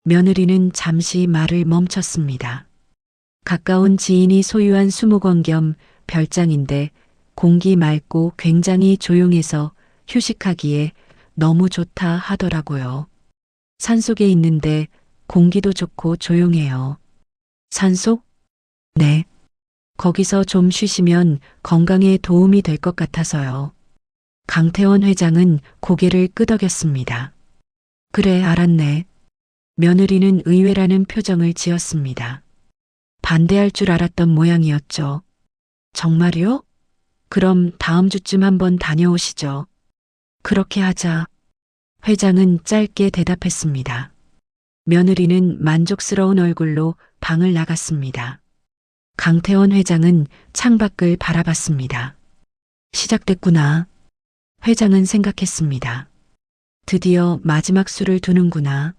며느리는 잠시 말을 멈췄습니다. 가까운 지인이 소유한 수목원 겸 별장인데 공기 맑고 굉장히 조용해서 휴식하기에 너무 좋다 하더라고요. 산속에 있는데 공기도 좋고 조용해요. 산속? 네. 거기서 좀 쉬시면 건강에 도움이 될 것 같아서요. 강태원 회장은 고개를 끄덕였습니다. 그래, 알았네. 며느리는 의외라는 표정을 지었습니다. 반대할 줄 알았던 모양이었죠. 정말요? 그럼 다음 주쯤 한번 다녀오시죠. 그렇게 하자. 회장은 짧게 대답했습니다. 며느리는 만족스러운 얼굴로 방을 나갔습니다. 강태원 회장은 창밖을 바라봤습니다. 시작됐구나. 회장은 생각했습니다. 드디어 마지막 수를 두는구나.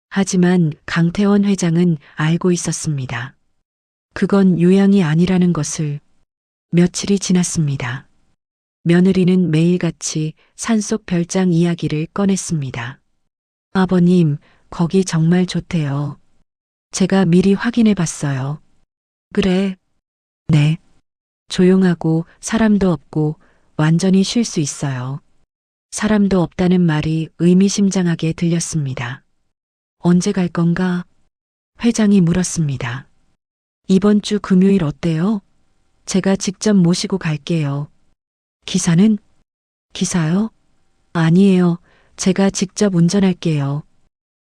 하지만 강태원 회장은 알고 있었습니다. 그건 요양이 아니라는 것을. 며칠이 지났습니다. 며느리는 매일같이 산속 별장 이야기를 꺼냈습니다. 아버님, 거기 정말 좋대요. 제가 미리 확인해 봤어요. 그래. 네. 조용하고 사람도 없고 완전히 쉴 수 있어요. 사람도 없다는 말이 의미심장하게 들렸습니다. 언제 갈 건가? 회장이 물었습니다. 이번 주 금요일 어때요? 제가 직접 모시고 갈게요. 기사는? 기사요? 아니에요. 제가 직접 운전할게요.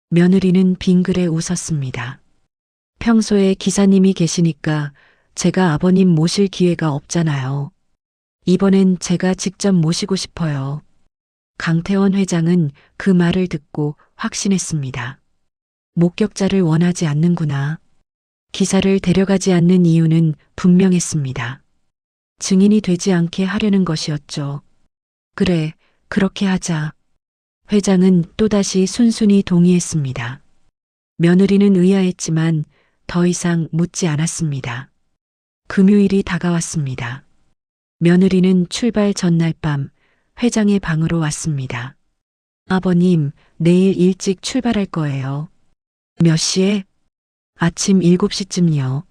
며느리는 빙그레 웃었습니다. 평소에 기사님이 계시니까 제가 아버님 모실 기회가 없잖아요. 이번엔 제가 직접 모시고 싶어요. 강태원 회장은 그 말을 듣고 확신했습니다. 목격자를 원하지 않는구나. 기사를 데려가지 않는 이유는 분명했습니다. 증인이 되지 않게 하려는 것이었죠. 그래, 그렇게 하자. 회장은 또다시 순순히 동의했습니다. 며느리는 의아했지만 더 이상 묻지 않았습니다. 금요일이 다가왔습니다. 며느리는 출발 전날 밤 회장의 방으로 왔습니다. 아버님, 내일 일찍 출발할 거예요. 몇 시에? 아침 7시쯤요.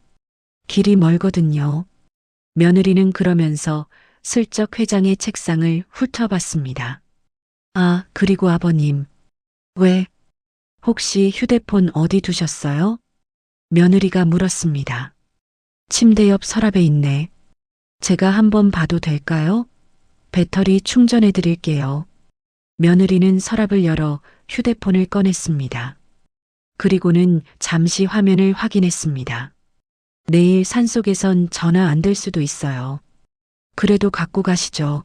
길이 멀거든요. 며느리는 그러면서 슬쩍 회장의 책상을 훑어봤습니다. 아, 그리고 아버님. 왜? 혹시 휴대폰 어디 두셨어요? 며느리가 물었습니다. 침대 옆 서랍에 있네. 제가 한번 봐도 될까요? 배터리 충전해 드릴게요. 며느리는 서랍을 열어 휴대폰을 꺼냈습니다. 그리고는 잠시 화면을 확인했습니다. 내일 산속에선 전화 안 될 수도 있어요. 그래도 갖고 가시죠.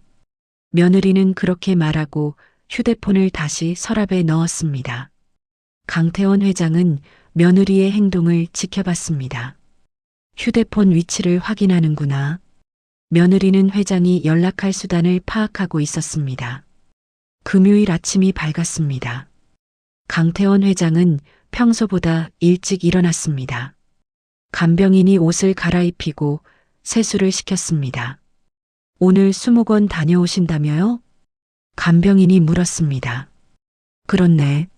며느리는 그렇게 말하고 휴대폰을 다시 서랍에 넣었습니다. 강태원 회장은 며느리의 행동을 지켜봤습니다. 휴대폰 위치를 확인하는구나. 며느리는 회장이 연락할 수단을 파악하고 있었습니다. 금요일 아침이 밝았습니다. 강태원 회장은 평소보다 일찍 일어났습니다. 간병인이 옷을 갈아입히고 세수를 시켰습니다. 오늘 수목원 다녀오신다며요? 간병인이 물었습니다. 그렇네.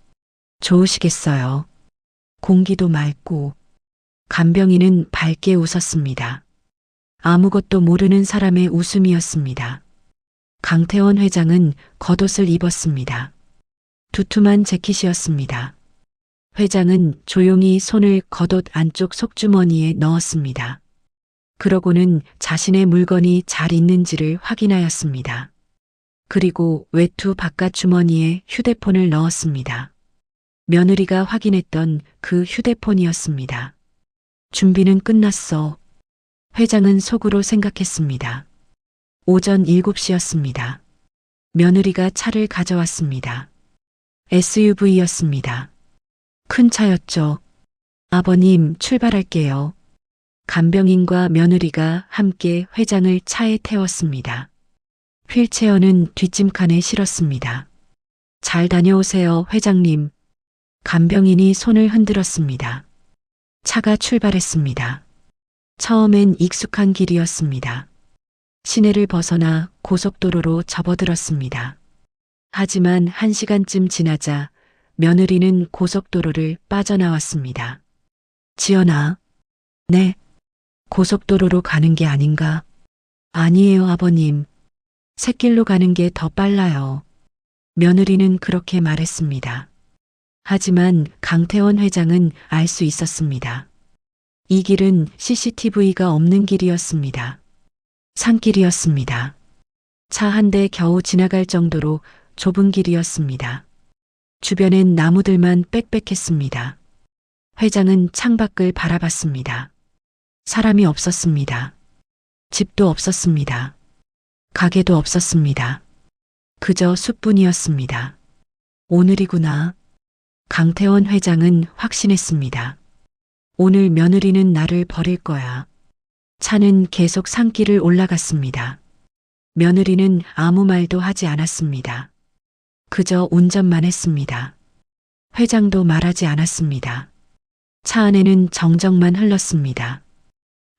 좋으시겠어요. 공기도 맑고. 간병인은 밝게 웃었습니다. 아무것도 모르는 사람의 웃음이었습니다. 강태원 회장은 겉옷을 입었습니다. 두툼한 재킷이었습니다. 회장은 조용히 손을 겉옷 안쪽 속주머니에 넣었습니다. 그러고는 자신의 물건이 잘 있는지를 확인하였습니다. 그리고 외투 바깥 주머니에 휴대폰을 넣었습니다. 며느리가 확인했던 그 휴대폰이었습니다. 준비는 끝났어. 회장은 속으로 생각했습니다. 오전 7시였습니다. 며느리가 차를 가져왔습니다. SUV였습니다. 큰 차였죠. 아버님, 출발할게요. 간병인과 며느리가 함께 회장을 차에 태웠습니다. 휠체어는 뒷짐칸에 실었습니다. 잘 다녀오세요, 회장님. 간병인이 손을 흔들었습니다. 차가 출발했습니다. 처음엔 익숙한 길이었습니다. 시내를 벗어나 고속도로로 접어들었습니다. 하지만 1시간쯤 지나자 며느리는 고속도로를 빠져나왔습니다. 지연아. 네. 고속도로로 가는 게 아닌가? 아니에요, 아버님. 샛길로 가는 게 더 빨라요. 며느리는 그렇게 말했습니다. 하지만 강태원 회장은 알 수 있었습니다. 이 길은 CCTV가 없는 길이었습니다. 산길이었습니다. 차 한 대 겨우 지나갈 정도로 좁은 길이었습니다. 주변엔 나무들만 빽빽했습니다. 회장은 창밖을 바라봤습니다. 사람이 없었습니다. 집도 없었습니다. 가게도 없었습니다. 그저 숲뿐이었습니다. 오늘이구나. 강태원 회장은 확신했습니다. 오늘 며느리는 나를 버릴 거야. 차는 계속 산길을 올라갔습니다. 며느리는 아무 말도 하지 않았습니다. 그저 운전만 했습니다. 회장도 말하지 않았습니다. 차 안에는 정적만 흘렀습니다.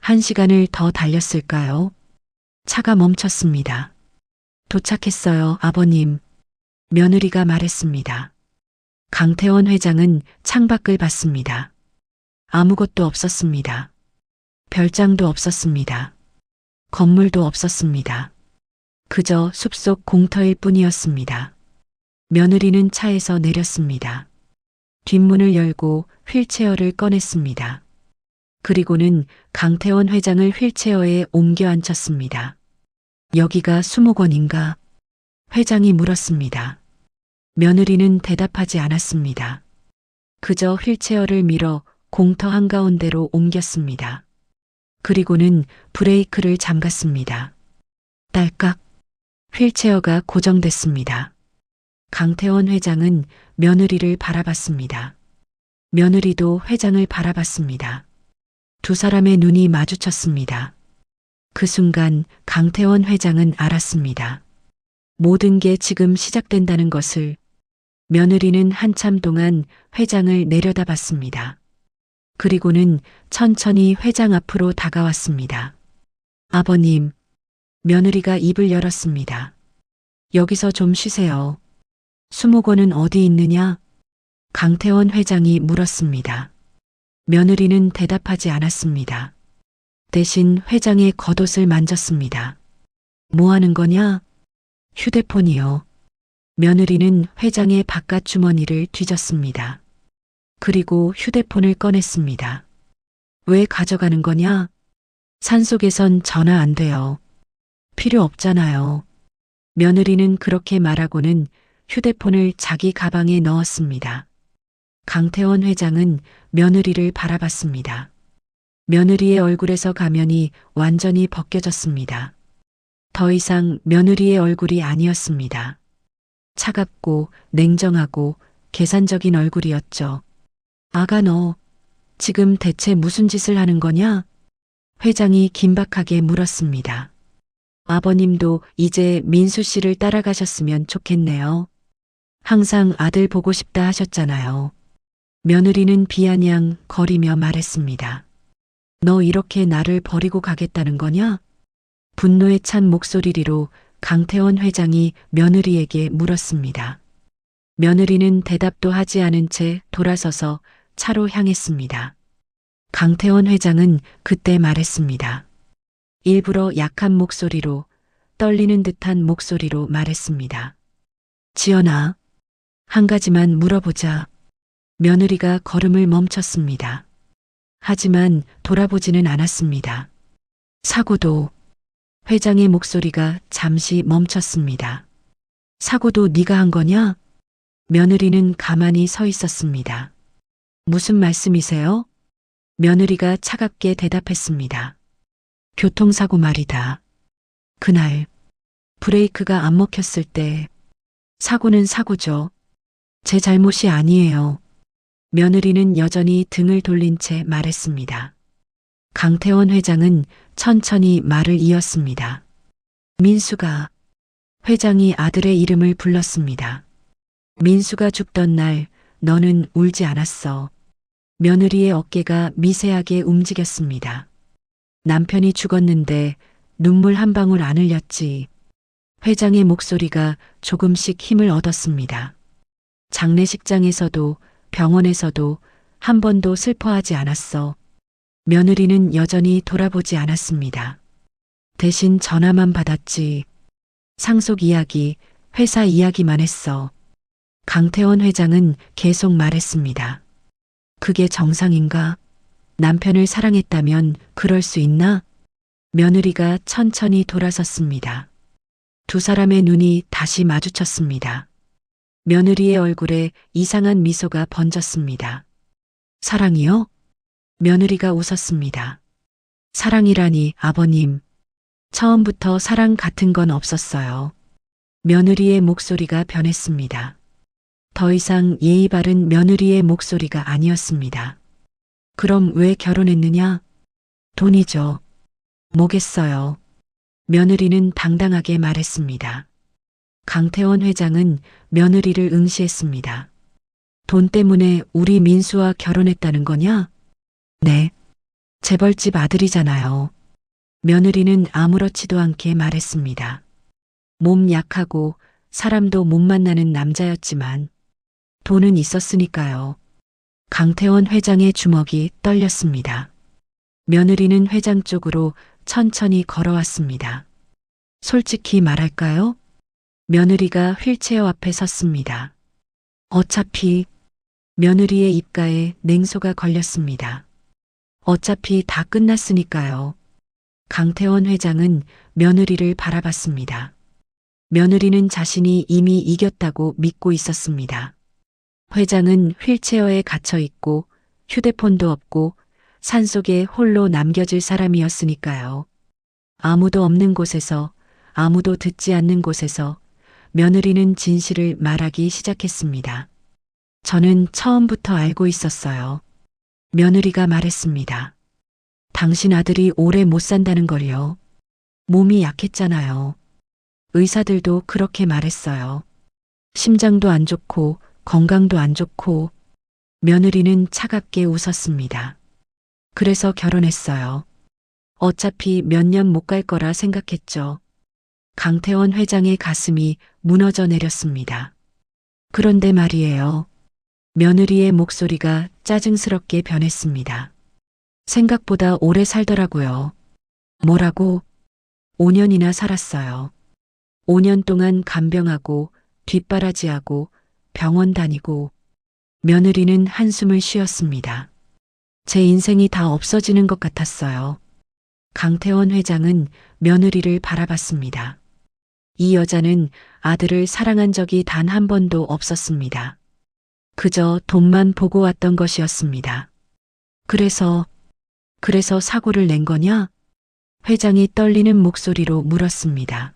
1시간을 더 달렸을까요? 차가 멈췄습니다. 도착했어요, 아버님. 며느리가 말했습니다. 강태원 회장은 창밖을 봤습니다. 아무것도 없었습니다. 별장도 없었습니다. 건물도 없었습니다. 그저 숲속 공터일 뿐이었습니다. 며느리는 차에서 내렸습니다. 뒷문을 열고 휠체어를 꺼냈습니다. 그리고는 강태원 회장을 휠체어에 옮겨 앉혔습니다. 여기가 수목원인가? 회장이 물었습니다. 며느리는 대답하지 않았습니다. 그저 휠체어를 밀어 공터 한가운데로 옮겼습니다. 그리고는 브레이크를 잠갔습니다. 딸깍. 휠체어가 고정됐습니다. 강태원 회장은 며느리를 바라봤습니다. 며느리도 회장을 바라봤습니다. 두 사람의 눈이 마주쳤습니다. 그 순간 강태원 회장은 알았습니다. 모든 게 지금 시작된다는 것을. 며느리는 한참 동안 회장을 내려다봤습니다. 그리고는 천천히 회장 앞으로 다가왔습니다. 아버님, 며느리가 입을 열었습니다. 여기서 좀 쉬세요. 수목원은 어디 있느냐? 강태원 회장이 물었습니다. 며느리는 대답하지 않았습니다. 대신 회장의 겉옷을 만졌습니다. 뭐 하는 거냐? 휴대폰이요. 며느리는 회장의 바깥 주머니를 뒤졌습니다. 그리고 휴대폰을 꺼냈습니다. 왜 가져가는 거냐? 산속에선 전화 안 돼요. 필요 없잖아요. 며느리는 그렇게 말하고는 휴대폰을 자기 가방에 넣었습니다. 강태원 회장은 며느리를 바라봤습니다. 며느리의 얼굴에서 가면이 완전히 벗겨졌습니다. 더 이상 며느리의 얼굴이 아니었습니다. 차갑고 냉정하고 계산적인 얼굴이었죠. 아가 너 지금 대체 무슨 짓을 하는 거냐? 회장이 긴박하게 물었습니다. 아버님도 이제 민수 씨를 따라가셨으면 좋겠네요. 항상 아들 보고 싶다 하셨잖아요. 며느리는 비아냥 거리며 말했습니다. 너 이렇게 나를 버리고 가겠다는 거냐? 분노에 찬 목소리로 강태원 회장이 며느리에게 물었습니다. 며느리는 대답도 하지 않은 채 돌아서서 차로 향했습니다. 강태원 회장은 그때 말했습니다. 일부러 약한 목소리로, 떨리는 듯한 목소리로 말했습니다. 지연아, 한 가지만 물어보자. 며느리가 걸음을 멈췄습니다. 하지만 돌아보지는 않았습니다. 사고도. 회장의 목소리가 잠시 멈췄습니다. 사고도 네가 한 거냐? 며느리는 가만히 서 있었습니다. 무슨 말씀이세요? 며느리가 차갑게 대답했습니다. 교통사고 말이다. 그날 브레이크가 안 먹혔을 때. 사고는 사고죠. 제 잘못이 아니에요. 며느리는 여전히 등을 돌린 채 말했습니다. 강태원 회장은 천천히 말을 이었습니다. 민수가. 회장이 아들의 이름을 불렀습니다. 민수가 죽던 날 너는 울지 않았어. 며느리의 어깨가 미세하게 움직였습니다. 남편이 죽었는데 눈물 한 방울 안 흘렸지. 회장의 목소리가 조금씩 힘을 얻었습니다. 장례식장에서도 병원에서도 한 번도 슬퍼하지 않았어. 며느리는 여전히 돌아보지 않았습니다. 대신 전화만 받았지. 상속 이야기, 회사 이야기만 했어. 강태원 회장은 계속 말했습니다. 그게 정상인가? 남편을 사랑했다면 그럴 수 있나? 며느리가 천천히 돌아섰습니다. 두 사람의 눈이 다시 마주쳤습니다. 며느리의 얼굴에 이상한 미소가 번졌습니다. 사랑이요? 며느리가 웃었습니다. 사랑이라니, 아버님. 처음부터 사랑 같은 건 없었어요. 며느리의 목소리가 변했습니다. 더 이상 예의 바른 며느리의 목소리가 아니었습니다. 그럼 왜 결혼했느냐? 돈이죠. 뭐겠어요. 며느리는 당당하게 말했습니다. 강태원 회장은 며느리를 응시했습니다. 돈 때문에 우리 민수와 결혼했다는 거냐? 네. 재벌집 아들이잖아요. 며느리는 아무렇지도 않게 말했습니다. 몸 약하고 사람도 못 만나는 남자였지만 돈은 있었으니까요. 강태원 회장의 주먹이 떨렸습니다. 며느리는 회장 쪽으로 천천히 걸어왔습니다. 솔직히 말할까요? 며느리가 휠체어 앞에 섰습니다. 어차피 며느리의 입가에 냉소가 걸렸습니다. 어차피 다 끝났으니까요. 강태원 회장은 며느리를 바라봤습니다. 며느리는 자신이 이미 이겼다고 믿고 있었습니다. 회장은 휠체어에 갇혀 있고 휴대폰도 없고 산속에 홀로 남겨질 사람이었으니까요. 아무도 없는 곳에서, 아무도 듣지 않는 곳에서 며느리는 진실을 말하기 시작했습니다. 저는 처음부터 알고 있었어요. 며느리가 말했습니다. 당신 아들이 오래 못 산다는 걸요. 몸이 약했잖아요. 의사들도 그렇게 말했어요. 심장도 안 좋고 건강도 안 좋고. 며느리는 차갑게 웃었습니다. 그래서 결혼했어요. 어차피 몇 년 못 갈 거라 생각했죠. 강태원 회장의 가슴이 무너져 내렸습니다. 그런데 말이에요. 며느리의 목소리가 짜증스럽게 변했습니다. 생각보다 오래 살더라고요. 뭐라고? 5년이나 살았어요. 5년 동안 간병하고 뒷바라지하고 병원 다니고. 며느리는 한숨을 쉬었습니다. 제 인생이 다 없어지는 것 같았어요. 강태원 회장은 며느리를 바라봤습니다. 이 여자는 아들을 사랑한 적이 단 한 번도 없었습니다. 그저 돈만 보고 왔던 것이었습니다. 그래서 사고를 낸 거냐? 회장이 떨리는 목소리로 물었습니다.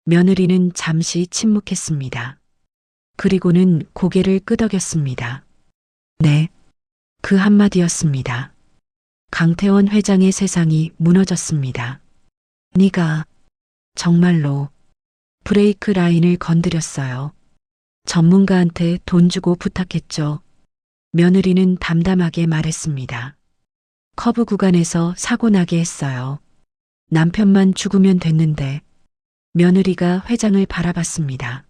며느리는 잠시 침묵했습니다. 그리고는 고개를 끄덕였습니다. 네, 그 한마디였습니다. 강태원 회장의 세상이 무너졌습니다. 네가 정말로 브레이크 라인을 건드렸어요. 전문가한테 돈 주고 부탁했죠. 며느리는 담담하게 말했습니다. 커브 구간에서 사고 나게 했어요. 남편만 죽으면 됐는데. 며느리가 회장을 바라봤습니다.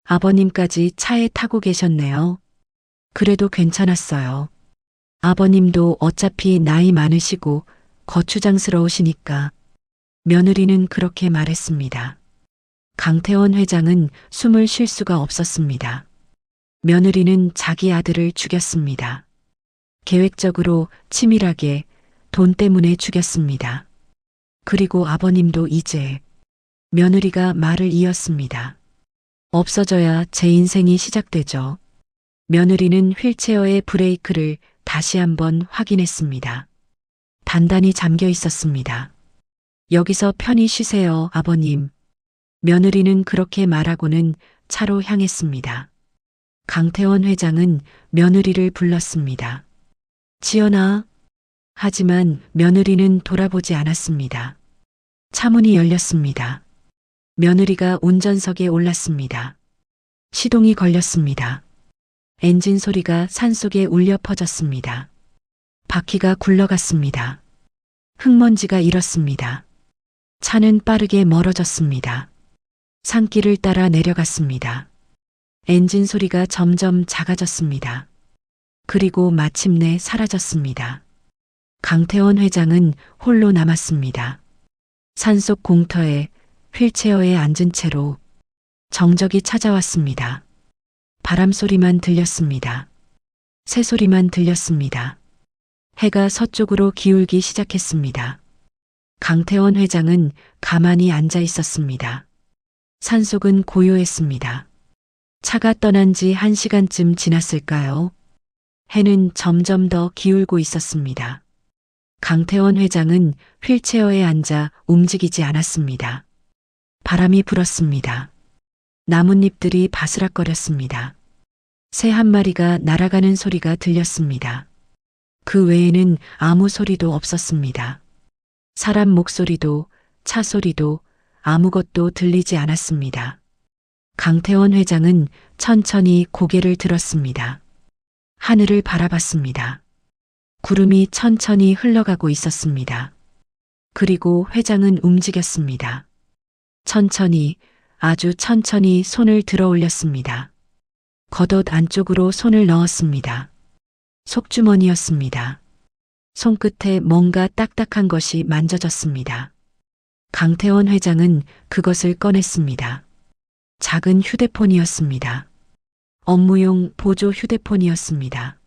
아버님까지 차에 타고 계셨네요. 그래도 괜찮았어요. 아버님도 어차피 나이 많으시고 거추장스러우시니까. 며느리는 그렇게 말했습니다. 강태원 회장은 숨을 쉴 수가 없었습니다. 며느리는 자기 아들을 죽였습니다. 계획적으로 치밀하게 돈 때문에 죽였습니다. 그리고 아버님도 이제. 며느리가 말을 이었습니다. 없어져야 제 인생이 시작되죠. 며느리는 휠체어의 브레이크를 다시 한번 확인했습니다. 단단히 잠겨 있었습니다. 여기서 편히 쉬세요, 아버님. 며느리는 그렇게 말하고는 차로 향했습니다. 강태원 회장은 며느리를 불렀습니다. 지연아. 하지만 며느리는 돌아보지 않았습니다. 차 문이 열렸습니다. 며느리가 운전석에 올랐습니다. 시동이 걸렸습니다. 엔진 소리가 산속에 울려 퍼졌습니다. 바퀴가 굴러갔습니다. 흙먼지가 일었습니다. 차는 빠르게 멀어졌습니다. 산길을 따라 내려갔습니다. 엔진 소리가 점점 작아졌습니다. 그리고 마침내 사라졌습니다. 강태원 회장은 홀로 남았습니다. 산속 공터에 휠체어에 앉은 채로. 정적이 찾아왔습니다. 바람 소리만 들렸습니다. 새소리만 들렸습니다. 해가 서쪽으로 기울기 시작했습니다. 강태원 회장은 가만히 앉아 있었습니다. 산속은 고요했습니다. 차가 떠난 지 1시간쯤 지났을까요? 해는 점점 더 기울고 있었습니다. 강태원 회장은 휠체어에 앉아 움직이지 않았습니다. 바람이 불었습니다. 나뭇잎들이 바스락거렸습니다. 새 한 마리가 날아가는 소리가 들렸습니다. 그 외에는 아무 소리도 없었습니다. 사람 목소리도 차 소리도 아무것도 들리지 않았습니다. 강태원 회장은 천천히 고개를 들었습니다. 하늘을 바라봤습니다. 구름이 천천히 흘러가고 있었습니다. 그리고 회장은 움직였습니다. 천천히, 아주 천천히 손을 들어 올렸습니다. 겉옷 안쪽으로 손을 넣었습니다. 속주머니였습니다. 손끝에 뭔가 딱딱한 것이 만져졌습니다. 강태원 회장은 그것을 꺼냈습니다. 작은 휴대폰이었습니다. 업무용 보조 휴대폰이었습니다.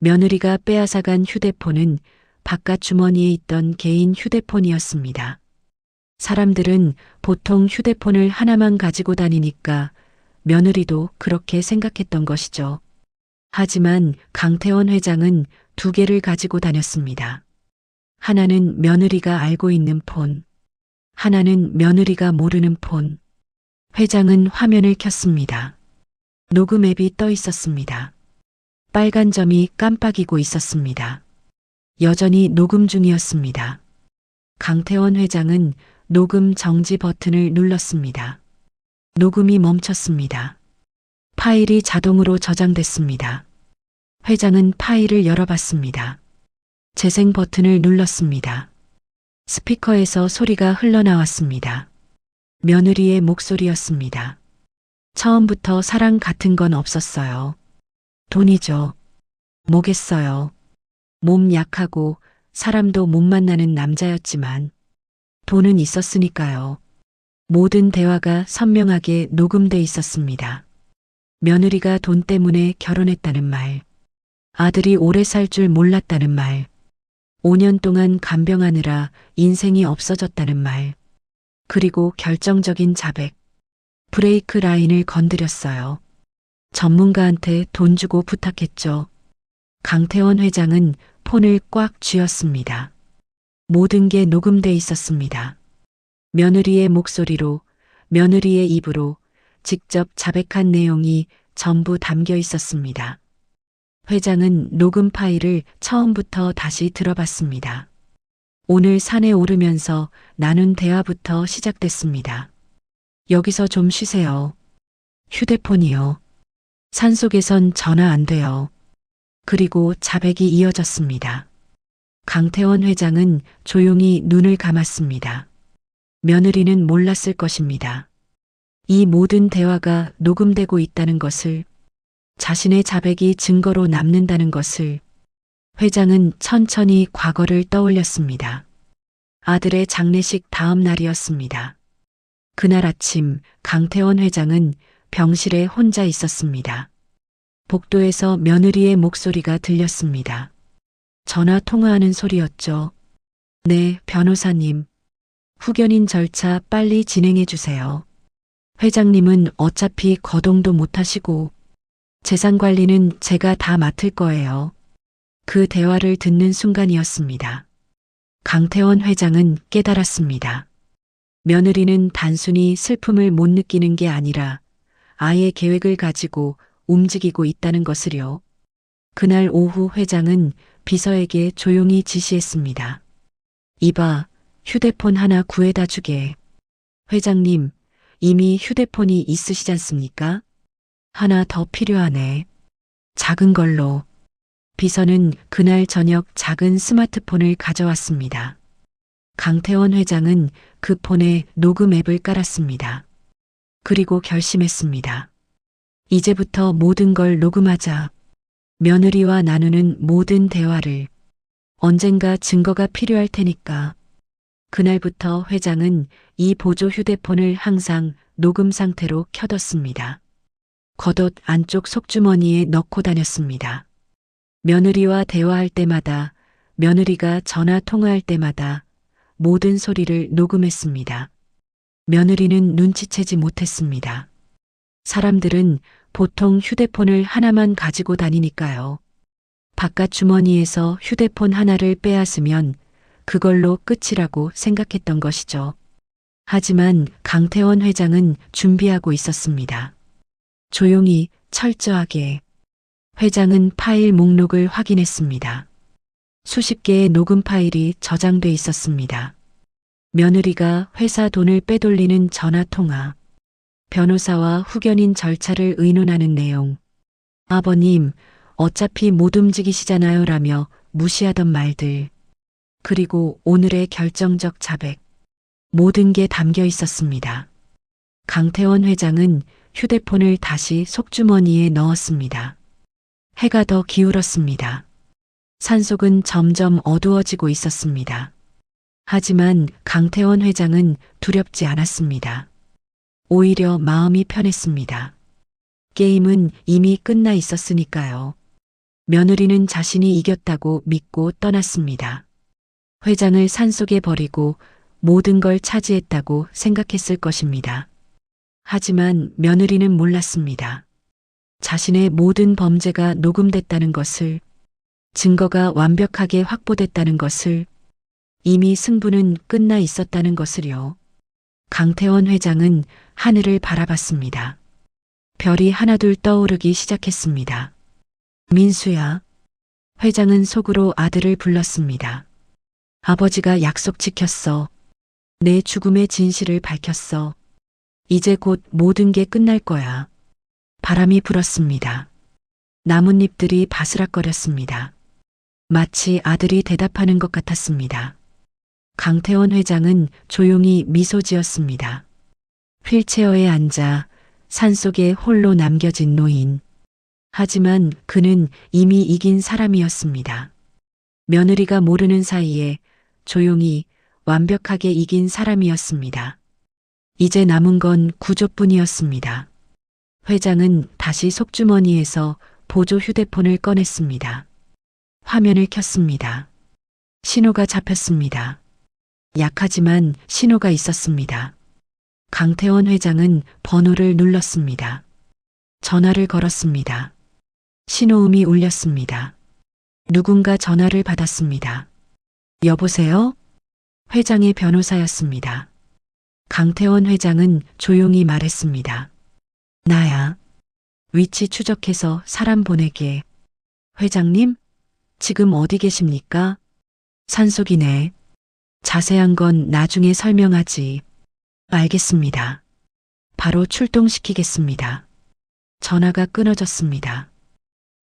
며느리가 빼앗아간 휴대폰은 바깥 주머니에 있던 개인 휴대폰이었습니다. 사람들은 보통 휴대폰을 하나만 가지고 다니니까 며느리도 그렇게 생각했던 것이죠. 하지만 강태원 회장은 2개를 가지고 다녔습니다. 하나는 며느리가 알고 있는 폰, 하나는 며느리가 모르는 폰. 회장은 화면을 켰습니다. 녹음 앱이 떠 있었습니다. 빨간 점이 깜빡이고 있었습니다. 여전히 녹음 중이었습니다. 강태원 회장은 녹음 정지 버튼을 눌렀습니다. 녹음이 멈췄습니다. 파일이 자동으로 저장됐습니다. 회장은 파일을 열어봤습니다. 재생 버튼을 눌렀습니다. 스피커에서 소리가 흘러나왔습니다. 며느리의 목소리였습니다. 처음부터 사랑 같은 건 없었어요. 돈이죠. 뭐겠어요. 몸 약하고 사람도 못 만나는 남자였지만 돈은 있었으니까요. 모든 대화가 선명하게 녹음돼 있었습니다. 며느리가 돈 때문에 결혼했다는 말, 아들이 오래 살 줄 몰랐다는 말, 5년 동안 간병하느라 인생이 없어졌다는 말, 그리고 결정적인 자백, 브레이크 라인을 건드렸어요. 전문가한테 돈 주고 부탁했죠. 강태원 회장은 폰을 꽉 쥐었습니다. 모든 게 녹음돼 있었습니다. 며느리의 목소리로, 며느리의 입으로 직접 자백한 내용이 전부 담겨 있었습니다. 회장은 녹음 파일을 처음부터 다시 들어봤습니다. 오늘 산에 오르면서 나눈 대화부터 시작됐습니다. 여기서 좀 쉬세요. 휴대폰이요. 산속에선 전화 안 돼요. 그리고 자백이 이어졌습니다. 강태원 회장은 조용히 눈을 감았습니다. 며느리는 몰랐을 것입니다. 이 모든 대화가 녹음되고 있다는 것을, 자신의 자백이 증거로 남는다는 것을. 회장은 천천히 과거를 떠올렸습니다. 아들의 장례식 다음 날이었습니다. 그날 아침 강태원 회장은 병실에 혼자 있었습니다. 복도에서 며느리의 목소리가 들렸습니다. 전화 통화하는 소리였죠. 네, 변호사님. 후견인 절차 빨리 진행해 주세요. 회장님은 어차피 거동도 못 하시고 재산 관리는 제가 다 맡을 거예요. 그 대화를 듣는 순간이었습니다. 강태원 회장은 깨달았습니다. 며느리는 단순히 슬픔을 못 느끼는 게 아니라 아예 계획을 가지고 움직이고 있다는 것을요. 그날 오후 회장은 비서에게 조용히 지시했습니다. 이봐, 휴대폰 하나 구해다 주게. 회장님, 이미 휴대폰이 있으시지 않습니까? 하나 더 필요하네. 작은 걸로. 비서는 그날 저녁 작은 스마트폰을 가져왔습니다. 강태원 회장은 그 폰에 녹음 앱을 깔았습니다. 그리고 결심했습니다. 이제부터 모든 걸 녹음하자. 며느리와 나누는 모든 대화를. 언젠가 증거가 필요할 테니까. 그날부터 회장은 이 보조 휴대폰을 항상 녹음 상태로 켜뒀습니다. 겉옷 안쪽 속주머니에 넣고 다녔습니다. 며느리와 대화할 때마다, 며느리가 전화 통화할 때마다 모든 소리를 녹음했습니다. 며느리는 눈치채지 못했습니다. 사람들은 보통 휴대폰을 하나만 가지고 다니니까요. 바깥 주머니에서 휴대폰 하나를 빼앗으면 그걸로 끝이라고 생각했던 것이죠. 하지만 강태원 회장은 준비하고 있었습니다. 조용히 철저하게. 회장은 파일 목록을 확인했습니다. 수십 개의 녹음 파일이 저장돼 있었습니다. 며느리가 회사 돈을 빼돌리는 전화 통화, 변호사와 후견인 절차를 의논하는 내용, 아버님, 어차피 못 움직이시잖아요 라며 무시하던 말들, 그리고 오늘의 결정적 자백, 모든 게 담겨 있었습니다. 강태원 회장은 휴대폰을 다시 속주머니에 넣었습니다. 해가 더 기울었습니다. 산속은 점점 어두워지고 있었습니다. 하지만 강태원 회장은 두렵지 않았습니다. 오히려 마음이 편했습니다. 게임은 이미 끝나 있었으니까요. 며느리는 자신이 이겼다고 믿고 떠났습니다. 회장을 산속에 버리고 모든 걸 차지했다고 생각했을 것입니다. 하지만 며느리는 몰랐습니다. 자신의 모든 범죄가 녹음됐다는 것을, 증거가 완벽하게 확보됐다는 것을, 이미 승부는 끝나 있었다는 것을요. 강태원 회장은 하늘을 바라봤습니다. 별이 하나둘 떠오르기 시작했습니다. 민수야. 회장은 속으로 아들을 불렀습니다. 아버지가 약속 지켰어. 내 죽음의 진실을 밝혔어. 이제 곧 모든 게 끝날 거야. 바람이 불었습니다. 나뭇잎들이 바스락거렸습니다. 마치 아들이 대답하는 것 같았습니다. 강태원 회장은 조용히 미소 지었습니다. 휠체어에 앉아 산속에 홀로 남겨진 노인. 하지만 그는 이미 이긴 사람이었습니다. 며느리가 모르는 사이에 조용히 완벽하게 이긴 사람이었습니다. 이제 남은 건 구조뿐이었습니다. 회장은 다시 속주머니에서 보조 휴대폰을 꺼냈습니다. 화면을 켰습니다. 신호가 잡혔습니다. 약하지만 신호가 있었습니다. 강태원 회장은 번호를 눌렀습니다. 전화를 걸었습니다. 신호음이 울렸습니다. 누군가 전화를 받았습니다. 여보세요? 회장의 변호사였습니다. 강태원 회장은 조용히 말했습니다. 나야. 위치 추적해서 사람 보내게. 회장님? 지금 어디 계십니까? 산속이네. 자세한 건 나중에 설명하지. 알겠습니다. 바로 출동시키겠습니다. 전화가 끊어졌습니다.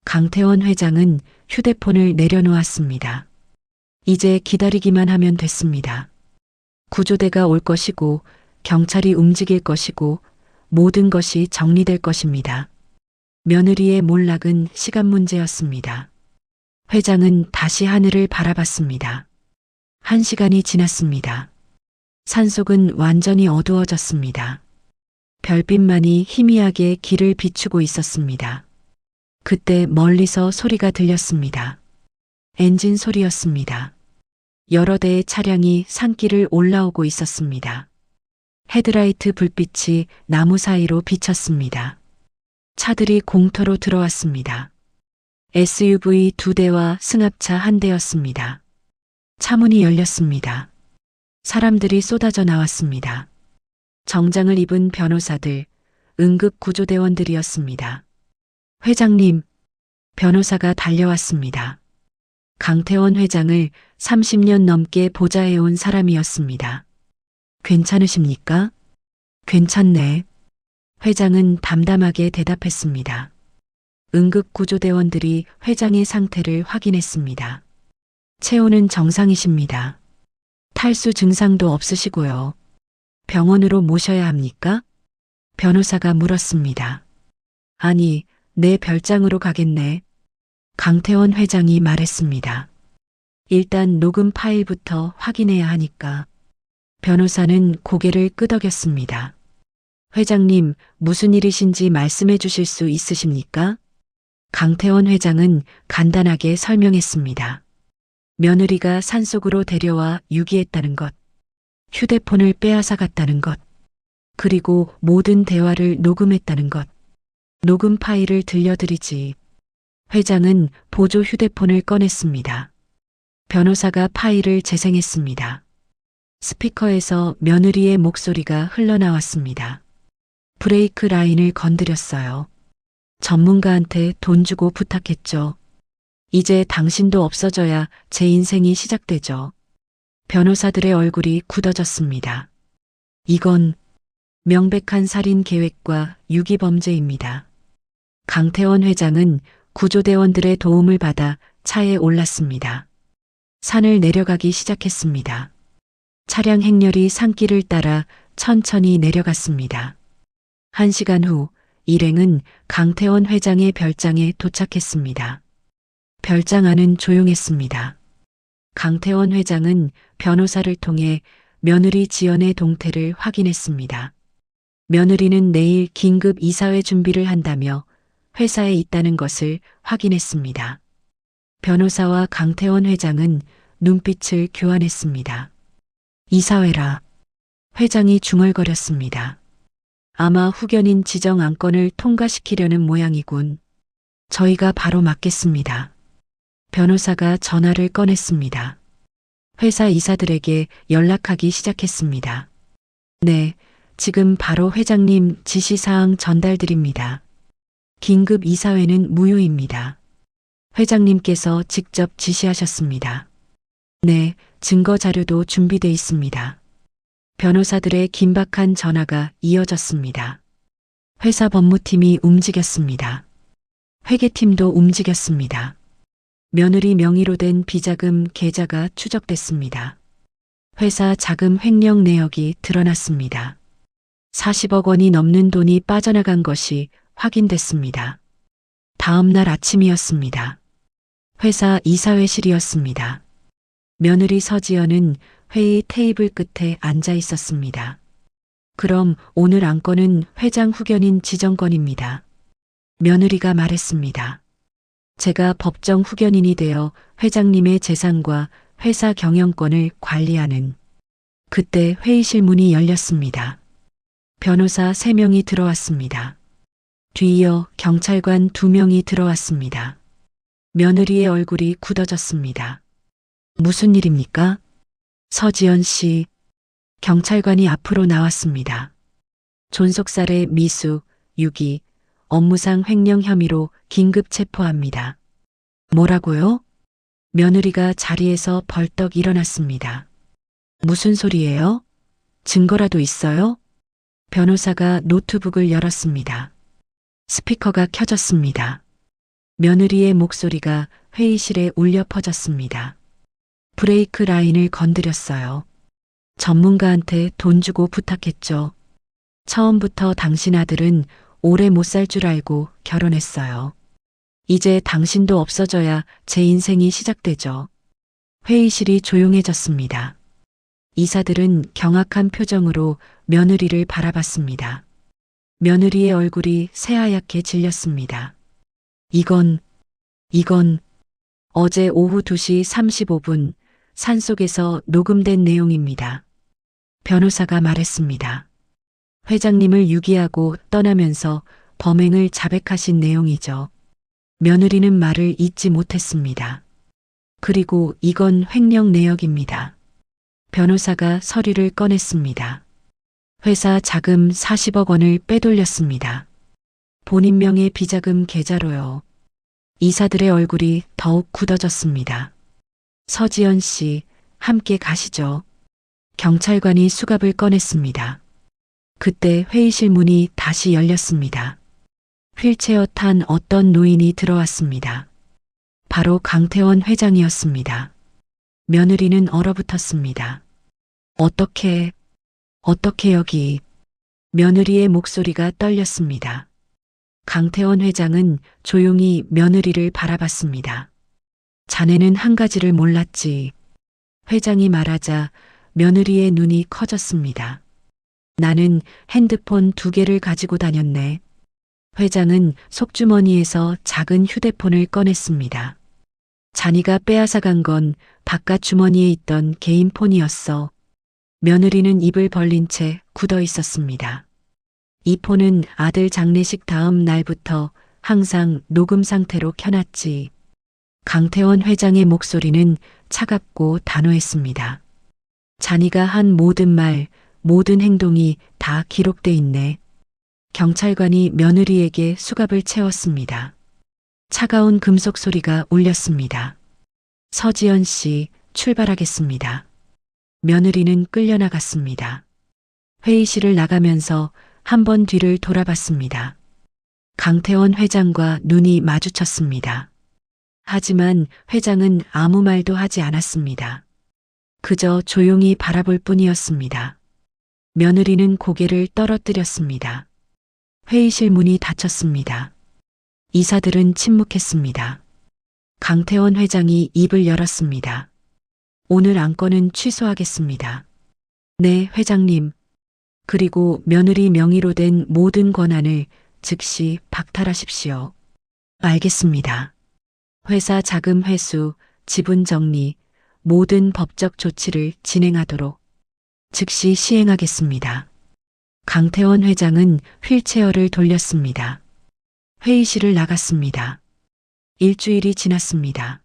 강태원 회장은 휴대폰을 내려놓았습니다. 이제 기다리기만 하면 됐습니다. 구조대가 올 것이고 경찰이 움직일 것이고 모든 것이 정리될 것입니다. 며느리의 몰락은 시간 문제였습니다. 회장은 다시 하늘을 바라봤습니다. 1시간이 지났습니다. 산속은 완전히 어두워졌습니다. 별빛만이 희미하게 길을 비추고 있었습니다. 그때 멀리서 소리가 들렸습니다. 엔진 소리였습니다. 여러 대의 차량이 산길을 올라오고 있었습니다. 헤드라이트 불빛이 나무 사이로 비쳤습니다. 차들이 공터로 들어왔습니다. SUV 2대와 승합차 1대였습니다. 차문이 열렸습니다. 사람들이 쏟아져 나왔습니다. 정장을 입은 변호사들, 응급 구조대원들이었습니다. 회장님, 변호사가 달려왔습니다. 강태원 회장을 30년 넘게 보좌해온 사람이었습니다. 괜찮으십니까? 괜찮네. 회장은 담담하게 대답했습니다. 응급 구조대원들이 회장의 상태를 확인했습니다. 체온은 정상이십니다. 탈수 증상도 없으시고요. 병원으로 모셔야 합니까? 변호사가 물었습니다. 아니, 내 별장으로 가겠네. 강태원 회장이 말했습니다. 일단 녹음 파일부터 확인해야 하니까. 변호사는 고개를 끄덕였습니다. 회장님, 무슨 일이신지 말씀해 주실 수 있으십니까? 강태원 회장은 간단하게 설명했습니다. 며느리가 산속으로 데려와 유기했다는 것, 휴대폰을 빼앗아 갔다는 것, 그리고 모든 대화를 녹음했다는 것. 녹음 파일을 들려드리지. 회장은 보조 휴대폰을 꺼냈습니다. 변호사가 파일을 재생했습니다. 스피커에서 며느리의 목소리가 흘러나왔습니다. 브레이크 라인을 건드렸어요. 전문가한테 돈 주고 부탁했죠. 이제 당신도 없어져야 제 인생이 시작되죠. 변호사들의 얼굴이 굳어졌습니다. 이건 명백한 살인 계획과 유기 범죄입니다. 강태원 회장은 구조대원들의 도움을 받아 차에 올랐습니다. 산을 내려가기 시작했습니다. 차량 행렬이 산길을 따라 천천히 내려갔습니다. 1시간 후 일행은 강태원 회장의 별장에 도착했습니다. 별장 안은 조용했습니다. 강태원 회장은 변호사를 통해 며느리 지연의 동태를 확인했습니다. 며느리는 내일 긴급 이사회 준비를 한다며 회사에 있다는 것을 확인했습니다. 변호사와 강태원 회장은 눈빛을 교환했습니다. 이사회라. 회장이 중얼거렸습니다. 아마 후견인 지정 안건을 통과시키려는 모양이군. 저희가 바로 맡겠습니다. 변호사가 전화를 꺼냈습니다. 회사 이사들에게 연락하기 시작했습니다. 네, 지금 바로 회장님 지시사항 전달드립니다. 긴급 이사회는 무효입니다. 회장님께서 직접 지시하셨습니다. 네, 증거 자료도 준비돼 있습니다. 변호사들의 긴박한 전화가 이어졌습니다. 회사 법무팀이 움직였습니다. 회계팀도 움직였습니다. 며느리 명의로 된 비자금 계좌가 추적됐습니다. 회사 자금 횡령 내역이 드러났습니다. 40억 원이 넘는 돈이 빠져나간 것이 확인됐습니다. 다음 날 아침이었습니다. 회사 이사회실이었습니다. 며느리 서지연은 회의 테이블 끝에 앉아 있었습니다. 그럼 오늘 안건은 회장 후견인 지정건입니다. 며느리가 말했습니다. 제가 법정 후견인이 되어 회장님의 재산과 회사 경영권을 관리하는. 그때 회의실 문이 열렸습니다. 변호사 3명이 들어왔습니다. 뒤이어 경찰관 2명이 들어왔습니다. 며느리의 얼굴이 굳어졌습니다. 무슨 일입니까? 서지연 씨. 경찰관이 앞으로 나왔습니다. 존속살해 미수, 유기, 업무상 횡령 혐의로 긴급 체포합니다. 뭐라고요? 며느리가 자리에서 벌떡 일어났습니다. 무슨 소리예요? 증거라도 있어요? 변호사가 노트북을 열었습니다. 스피커가 켜졌습니다. 며느리의 목소리가 회의실에 울려 퍼졌습니다. 브레이크 라인을 건드렸어요. 전문가한테 돈 주고 부탁했죠. 처음부터 당신 아들은 오래 못 살 줄 알고 결혼했어요. 이제 당신도 없어져야 제 인생이 시작되죠. 회의실이 조용해졌습니다. 이사들은 경악한 표정으로 며느리를 바라봤습니다. 며느리의 얼굴이 새하얗게 질렸습니다. 이건 어제 오후 2시 35분 산속에서 녹음된 내용입니다. 변호사가 말했습니다. 회장님을 유기하고 떠나면서 범행을 자백하신 내용이죠. 며느리는 말을 잇지 못했습니다. 그리고 이건 횡령 내역입니다. 변호사가 서류를 꺼냈습니다. 회사 자금 40억 원을 빼돌렸습니다. 본인 명의 비자금 계좌로요. 이사들의 얼굴이 더욱 굳어졌습니다. 서지연 씨, 함께 가시죠. 경찰관이 수갑을 꺼냈습니다. 그때 회의실 문이 다시 열렸습니다. 휠체어 탄 어떤 노인이 들어왔습니다. 바로 강태원 회장이었습니다. 며느리는 얼어붙었습니다. 어떻게 여기. 며느리의 목소리가 떨렸습니다. 강태원 회장은 조용히 며느리를 바라봤습니다. 자네는 한 가지를 몰랐지. 회장이 말하자 며느리의 눈이 커졌습니다. 나는 핸드폰 2개를 가지고 다녔네. 회장은 속주머니에서 작은 휴대폰을 꺼냈습니다. 자네가 빼앗아간 건 바깥 주머니에 있던 개인 폰이었어. 며느리는 입을 벌린 채 굳어 있었습니다. 이 폰은 아들 장례식 다음 날부터 항상 녹음 상태로 켜놨지. 강태원 회장의 목소리는 차갑고 단호했습니다. 자네가 한 모든 말, 모든 행동이 다 기록돼 있네. 경찰관이 며느리에게 수갑을 채웠습니다. 차가운 금속 소리가 울렸습니다. 서지연 씨, 출발하겠습니다. 며느리는 끌려나갔습니다. 회의실을 나가면서 한 번 뒤를 돌아봤습니다. 강태원 회장과 눈이 마주쳤습니다. 하지만 회장은 아무 말도 하지 않았습니다. 그저 조용히 바라볼 뿐이었습니다. 며느리는 고개를 떨어뜨렸습니다. 회의실 문이 닫혔습니다. 이사들은 침묵했습니다. 강태원 회장이 입을 열었습니다. 오늘 안건은 취소하겠습니다. 네, 회장님. 그리고 며느리 명의로 된 모든 권한을 즉시 박탈하십시오. 알겠습니다. 회사 자금 회수, 지분 정리, 모든 법적 조치를 진행하도록 즉시 시행하겠습니다. 강태원 회장은 휠체어를 돌렸습니다. 회의실을 나갔습니다. 일주일이 지났습니다.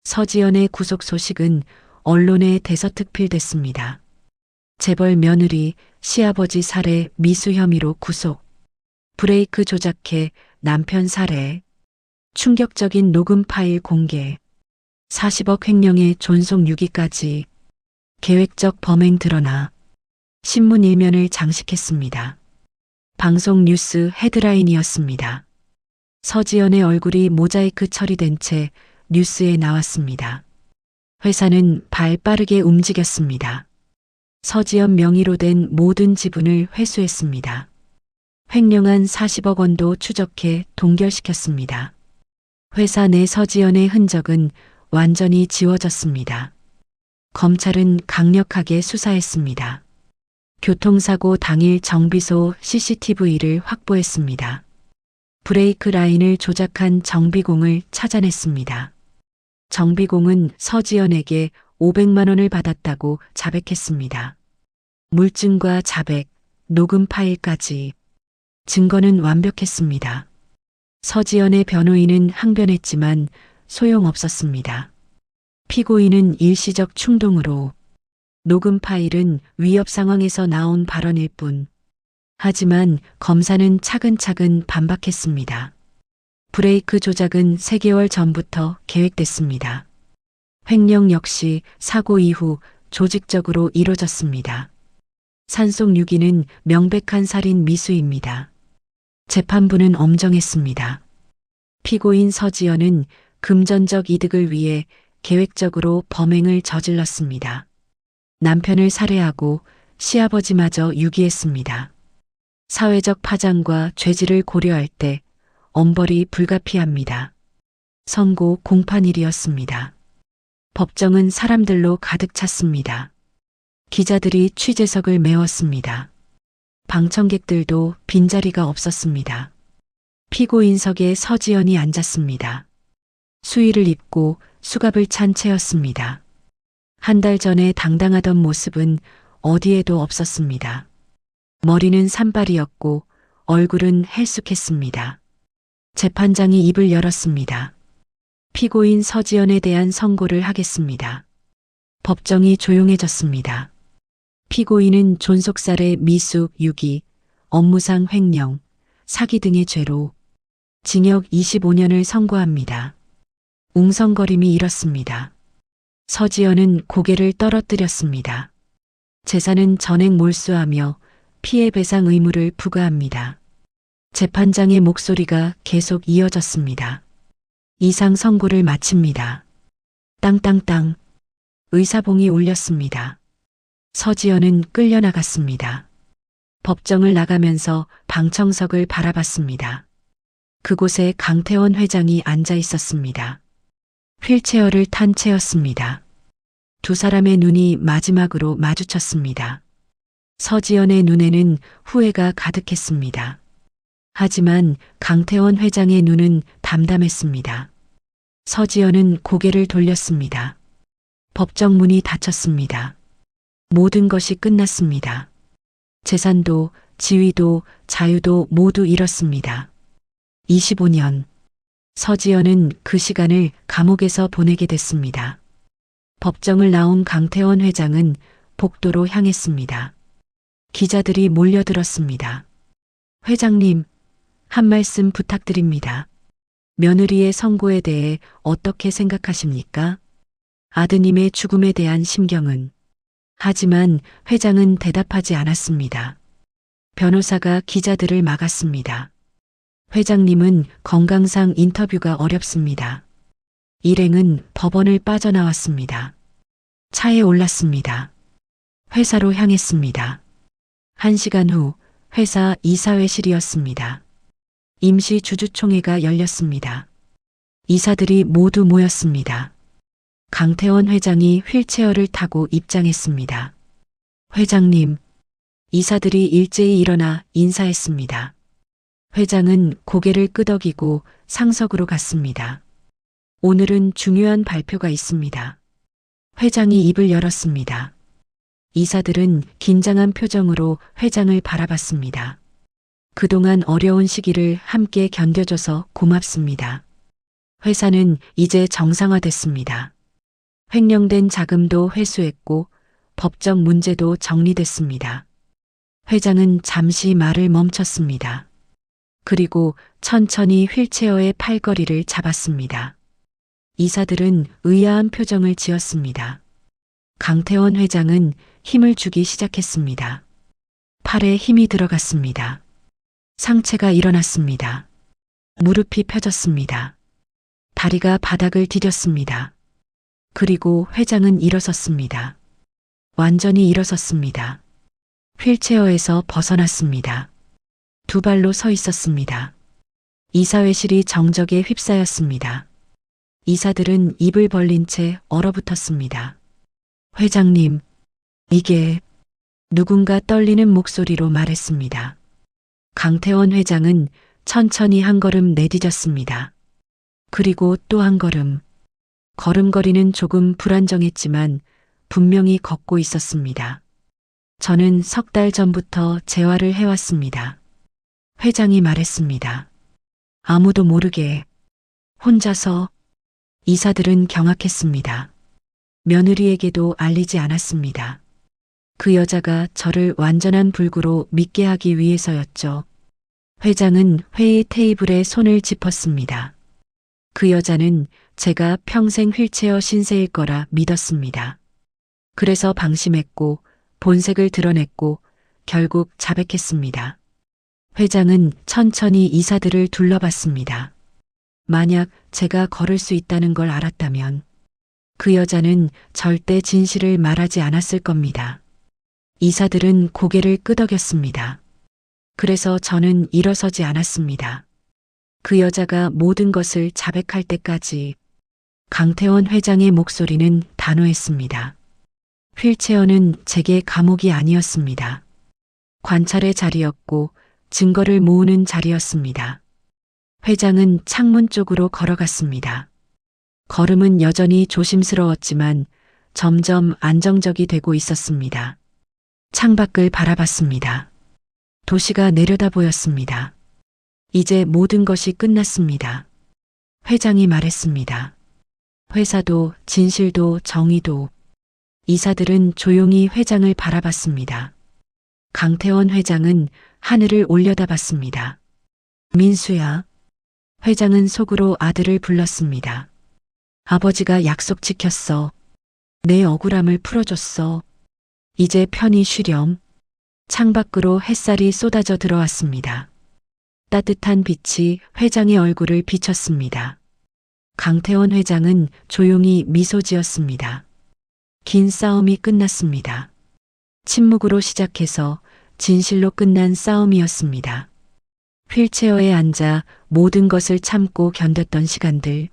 서지연의 구속 소식은 언론에 대서특필됐습니다. 재벌 며느리, 시아버지 살해 미수 혐의로 구속, 브레이크 조작해 남편 살해, 충격적인 녹음 파일 공개, 40억 횡령의 존속 유기까지 계획적 범행 드러나 신문 일면을 장식했습니다. 방송 뉴스 헤드라인이었습니다. 서지연의 얼굴이 모자이크 처리된 채 뉴스에 나왔습니다. 회사는 발 빠르게 움직였습니다. 서지연 명의로 된 모든 지분을 회수했습니다. 횡령한 40억 원도 추적해 동결시켰습니다. 회사 내 서지연의 흔적은 완전히 지워졌습니다. 검찰은 강력하게 수사했습니다. 교통사고 당일 정비소 CCTV를 확보했습니다. 브레이크 라인을 조작한 정비공을 찾아냈습니다. 정비공은 서지연에게 500만 원을 받았다고 자백했습니다. 물증과 자백, 녹음 파일까지 증거는 완벽했습니다. 서지연의 변호인은 항변했지만 소용없었습니다. 피고인은 일시적 충동으로 녹음 파일은 위협 상황에서 나온 발언일 뿐. 하지만 검사는 차근차근 반박했습니다. 브레이크 조작은 3개월 전부터 계획됐습니다. 횡령 역시 사고 이후 조직적으로 이뤄졌습니다. 산속 유기는 명백한 살인 미수입니다. 재판부는 엄정했습니다. 피고인 서지연은 금전적 이득을 위해 계획적으로 범행을 저질렀습니다. 남편을 살해하고 시아버지마저 유기했습니다. 사회적 파장과 죄질을 고려할 때 엄벌이 불가피합니다. 선고 공판일이었습니다. 법정은 사람들로 가득 찼습니다. 기자들이 취재석을 메웠습니다. 방청객들도 빈자리가 없었습니다. 피고인석에 서지연이 앉았습니다. 수의를 입고 수갑을 찬 채였습니다. 한 달 전에 당당하던 모습은 어디에도 없었습니다. 머리는 산발이었고 얼굴은 헬쑥했습니다. 재판장이 입을 열었습니다. 피고인 서지연에 대한 선고를 하겠습니다. 법정이 조용해졌습니다. 피고인은 존속살해 미수, 유기, 업무상 횡령, 사기 등의 죄로 징역 25년을 선고합니다. 웅성거림이 일었습니다. 서지연은 고개를 떨어뜨렸습니다. 재산은 전액 몰수하며 피해 배상 의무를 부과합니다. 재판장의 목소리가 계속 이어졌습니다. 이상 선고를 마칩니다. 땅땅땅. 의사봉이 울렸습니다. 서지연은 끌려나갔습니다. 법정을 나가면서 방청석을 바라봤습니다. 그곳에 강태원 회장이 앉아 있었습니다. 휠체어를 탄 채였습니다. 두 사람의 눈이 마지막으로 마주쳤습니다. 서지연의 눈에는 후회가 가득했습니다. 하지만 강태원 회장의 눈은 담담했습니다. 서지연은 고개를 돌렸습니다. 법정 문이 닫혔습니다. 모든 것이 끝났습니다. 재산도 지위도 자유도 모두 잃었습니다. 25년. 서지연은 그 시간을 감옥에서 보내게 됐습니다. 법정을 나온 강태원 회장은 복도로 향했습니다. 기자들이 몰려들었습니다. 회장님, 한 말씀 부탁드립니다. 며느리의 선고에 대해 어떻게 생각하십니까? 아드님의 죽음에 대한 심경은? 하지만 회장은 대답하지 않았습니다. 변호사가 기자들을 막았습니다. 회장님은 건강상 인터뷰가 어렵습니다. 일행은 법원을 빠져나왔습니다. 차에 올랐습니다. 회사로 향했습니다. 1시간 후 회사 이사회실이었습니다. 임시 주주총회가 열렸습니다. 이사들이 모두 모였습니다. 강태원 회장이 휠체어를 타고 입장했습니다. 회장님, 이사들이 일제히 일어나 인사했습니다. 회장은 고개를 끄덕이고 상석으로 갔습니다. 오늘은 중요한 발표가 있습니다. 회장이 입을 열었습니다. 이사들은 긴장한 표정으로 회장을 바라봤습니다. 그동안 어려운 시기를 함께 견뎌줘서 고맙습니다. 회사는 이제 정상화됐습니다. 횡령된 자금도 회수했고 법적 문제도 정리됐습니다. 회장은 잠시 말을 멈췄습니다. 그리고 천천히 휠체어의 팔걸이를 잡았습니다. 이사들은 의아한 표정을 지었습니다. 강태원 회장은 힘을 주기 시작했습니다. 팔에 힘이 들어갔습니다. 상체가 일어났습니다. 무릎이 펴졌습니다. 다리가 바닥을 디뎠습니다. 그리고 회장은 일어섰습니다. 완전히 일어섰습니다. 휠체어에서 벗어났습니다. 두 발로 서 있었습니다. 이사회실이 정적에 휩싸였습니다. 이사들은 입을 벌린 채 얼어붙었습니다. 회장님, 이게... 누군가 떨리는 목소리로 말했습니다. 강태원 회장은 천천히 한 걸음 내디뎠습니다. 그리고 또 한 걸음. 걸음걸이는 조금 불안정했지만 분명히 걷고 있었습니다. 저는 3달 전부터 재활을 해왔습니다. 회장이 말했습니다. 아무도 모르게 혼자서. 이사들은 경악했습니다. 며느리에게도 알리지 않았습니다. 그 여자가 저를 완전한 불구로 믿게 하기 위해서였죠. 회장은 회의 테이블에 손을 짚었습니다. 그 여자는 제가 평생 휠체어 신세일 거라 믿었습니다. 그래서 방심했고 본색을 드러냈고 결국 자백했습니다. 회장은 천천히 이사들을 둘러봤습니다. 만약 제가 걸을 수 있다는 걸 알았다면 그 여자는 절대 진실을 말하지 않았을 겁니다. 이사들은 고개를 끄덕였습니다. 그래서 저는 일어서지 않았습니다. 그 여자가 모든 것을 자백할 때까지. 강태원 회장의 목소리는 단호했습니다. 휠체어는 제게 감옥이 아니었습니다. 관찰의 자리였고 증거를 모으는 자리였습니다. 회장은 창문 쪽으로 걸어갔습니다. 걸음은 여전히 조심스러웠지만 점점 안정적이 되고 있었습니다. 창밖을 바라봤습니다. 도시가 내려다 보였습니다. 이제 모든 것이 끝났습니다. 회장이 말했습니다. 회사도 진실도 정의도. 이사들은 조용히 회장을 바라봤습니다. 강태원 회장은 하늘을 올려다봤습니다. 민수야. 회장은 속으로 아들을 불렀습니다. 아버지가 약속 지켰어. 내 억울함을 풀어줬어. 이제 편히 쉬렴. 창밖으로 햇살이 쏟아져 들어왔습니다. 따뜻한 빛이 회장의 얼굴을 비쳤습니다. 강태원 회장은 조용히 미소 지었습니다. 긴 싸움이 끝났습니다. 침묵으로 시작해서 진실로 끝난 싸움이었습니다. 휠체어에 앉아 모든 것을 참고 견뎠던 시간들.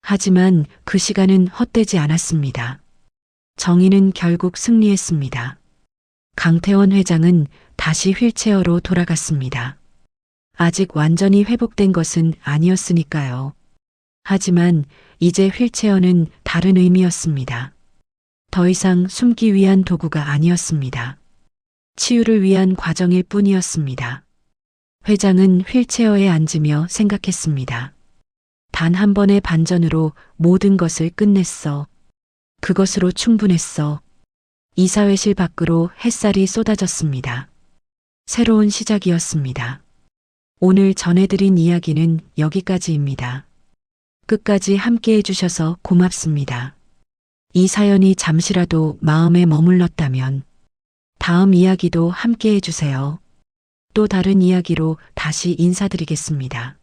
하지만 그 시간은 헛되지 않았습니다. 정의는 결국 승리했습니다. 강태원 회장은 다시 휠체어로 돌아갔습니다. 아직 완전히 회복된 것은 아니었으니까요. 하지만 이제 휠체어는 다른 의미였습니다. 더 이상 숨기 위한 도구가 아니었습니다. 치유를 위한 과정일 뿐이었습니다. 회장은 휠체어에 앉으며 생각했습니다. 단 한 번의 반전으로 모든 것을 끝냈어. 그것으로 충분했어. 이사회실 밖으로 햇살이 쏟아졌습니다. 새로운 시작이었습니다. 오늘 전해드린 이야기는 여기까지입니다. 끝까지 함께 해주셔서 고맙습니다. 이 사연이 잠시라도 마음에 머물렀다면 다음 이야기도 함께 해주세요. 또 다른 이야기로 다시 인사드리겠습니다.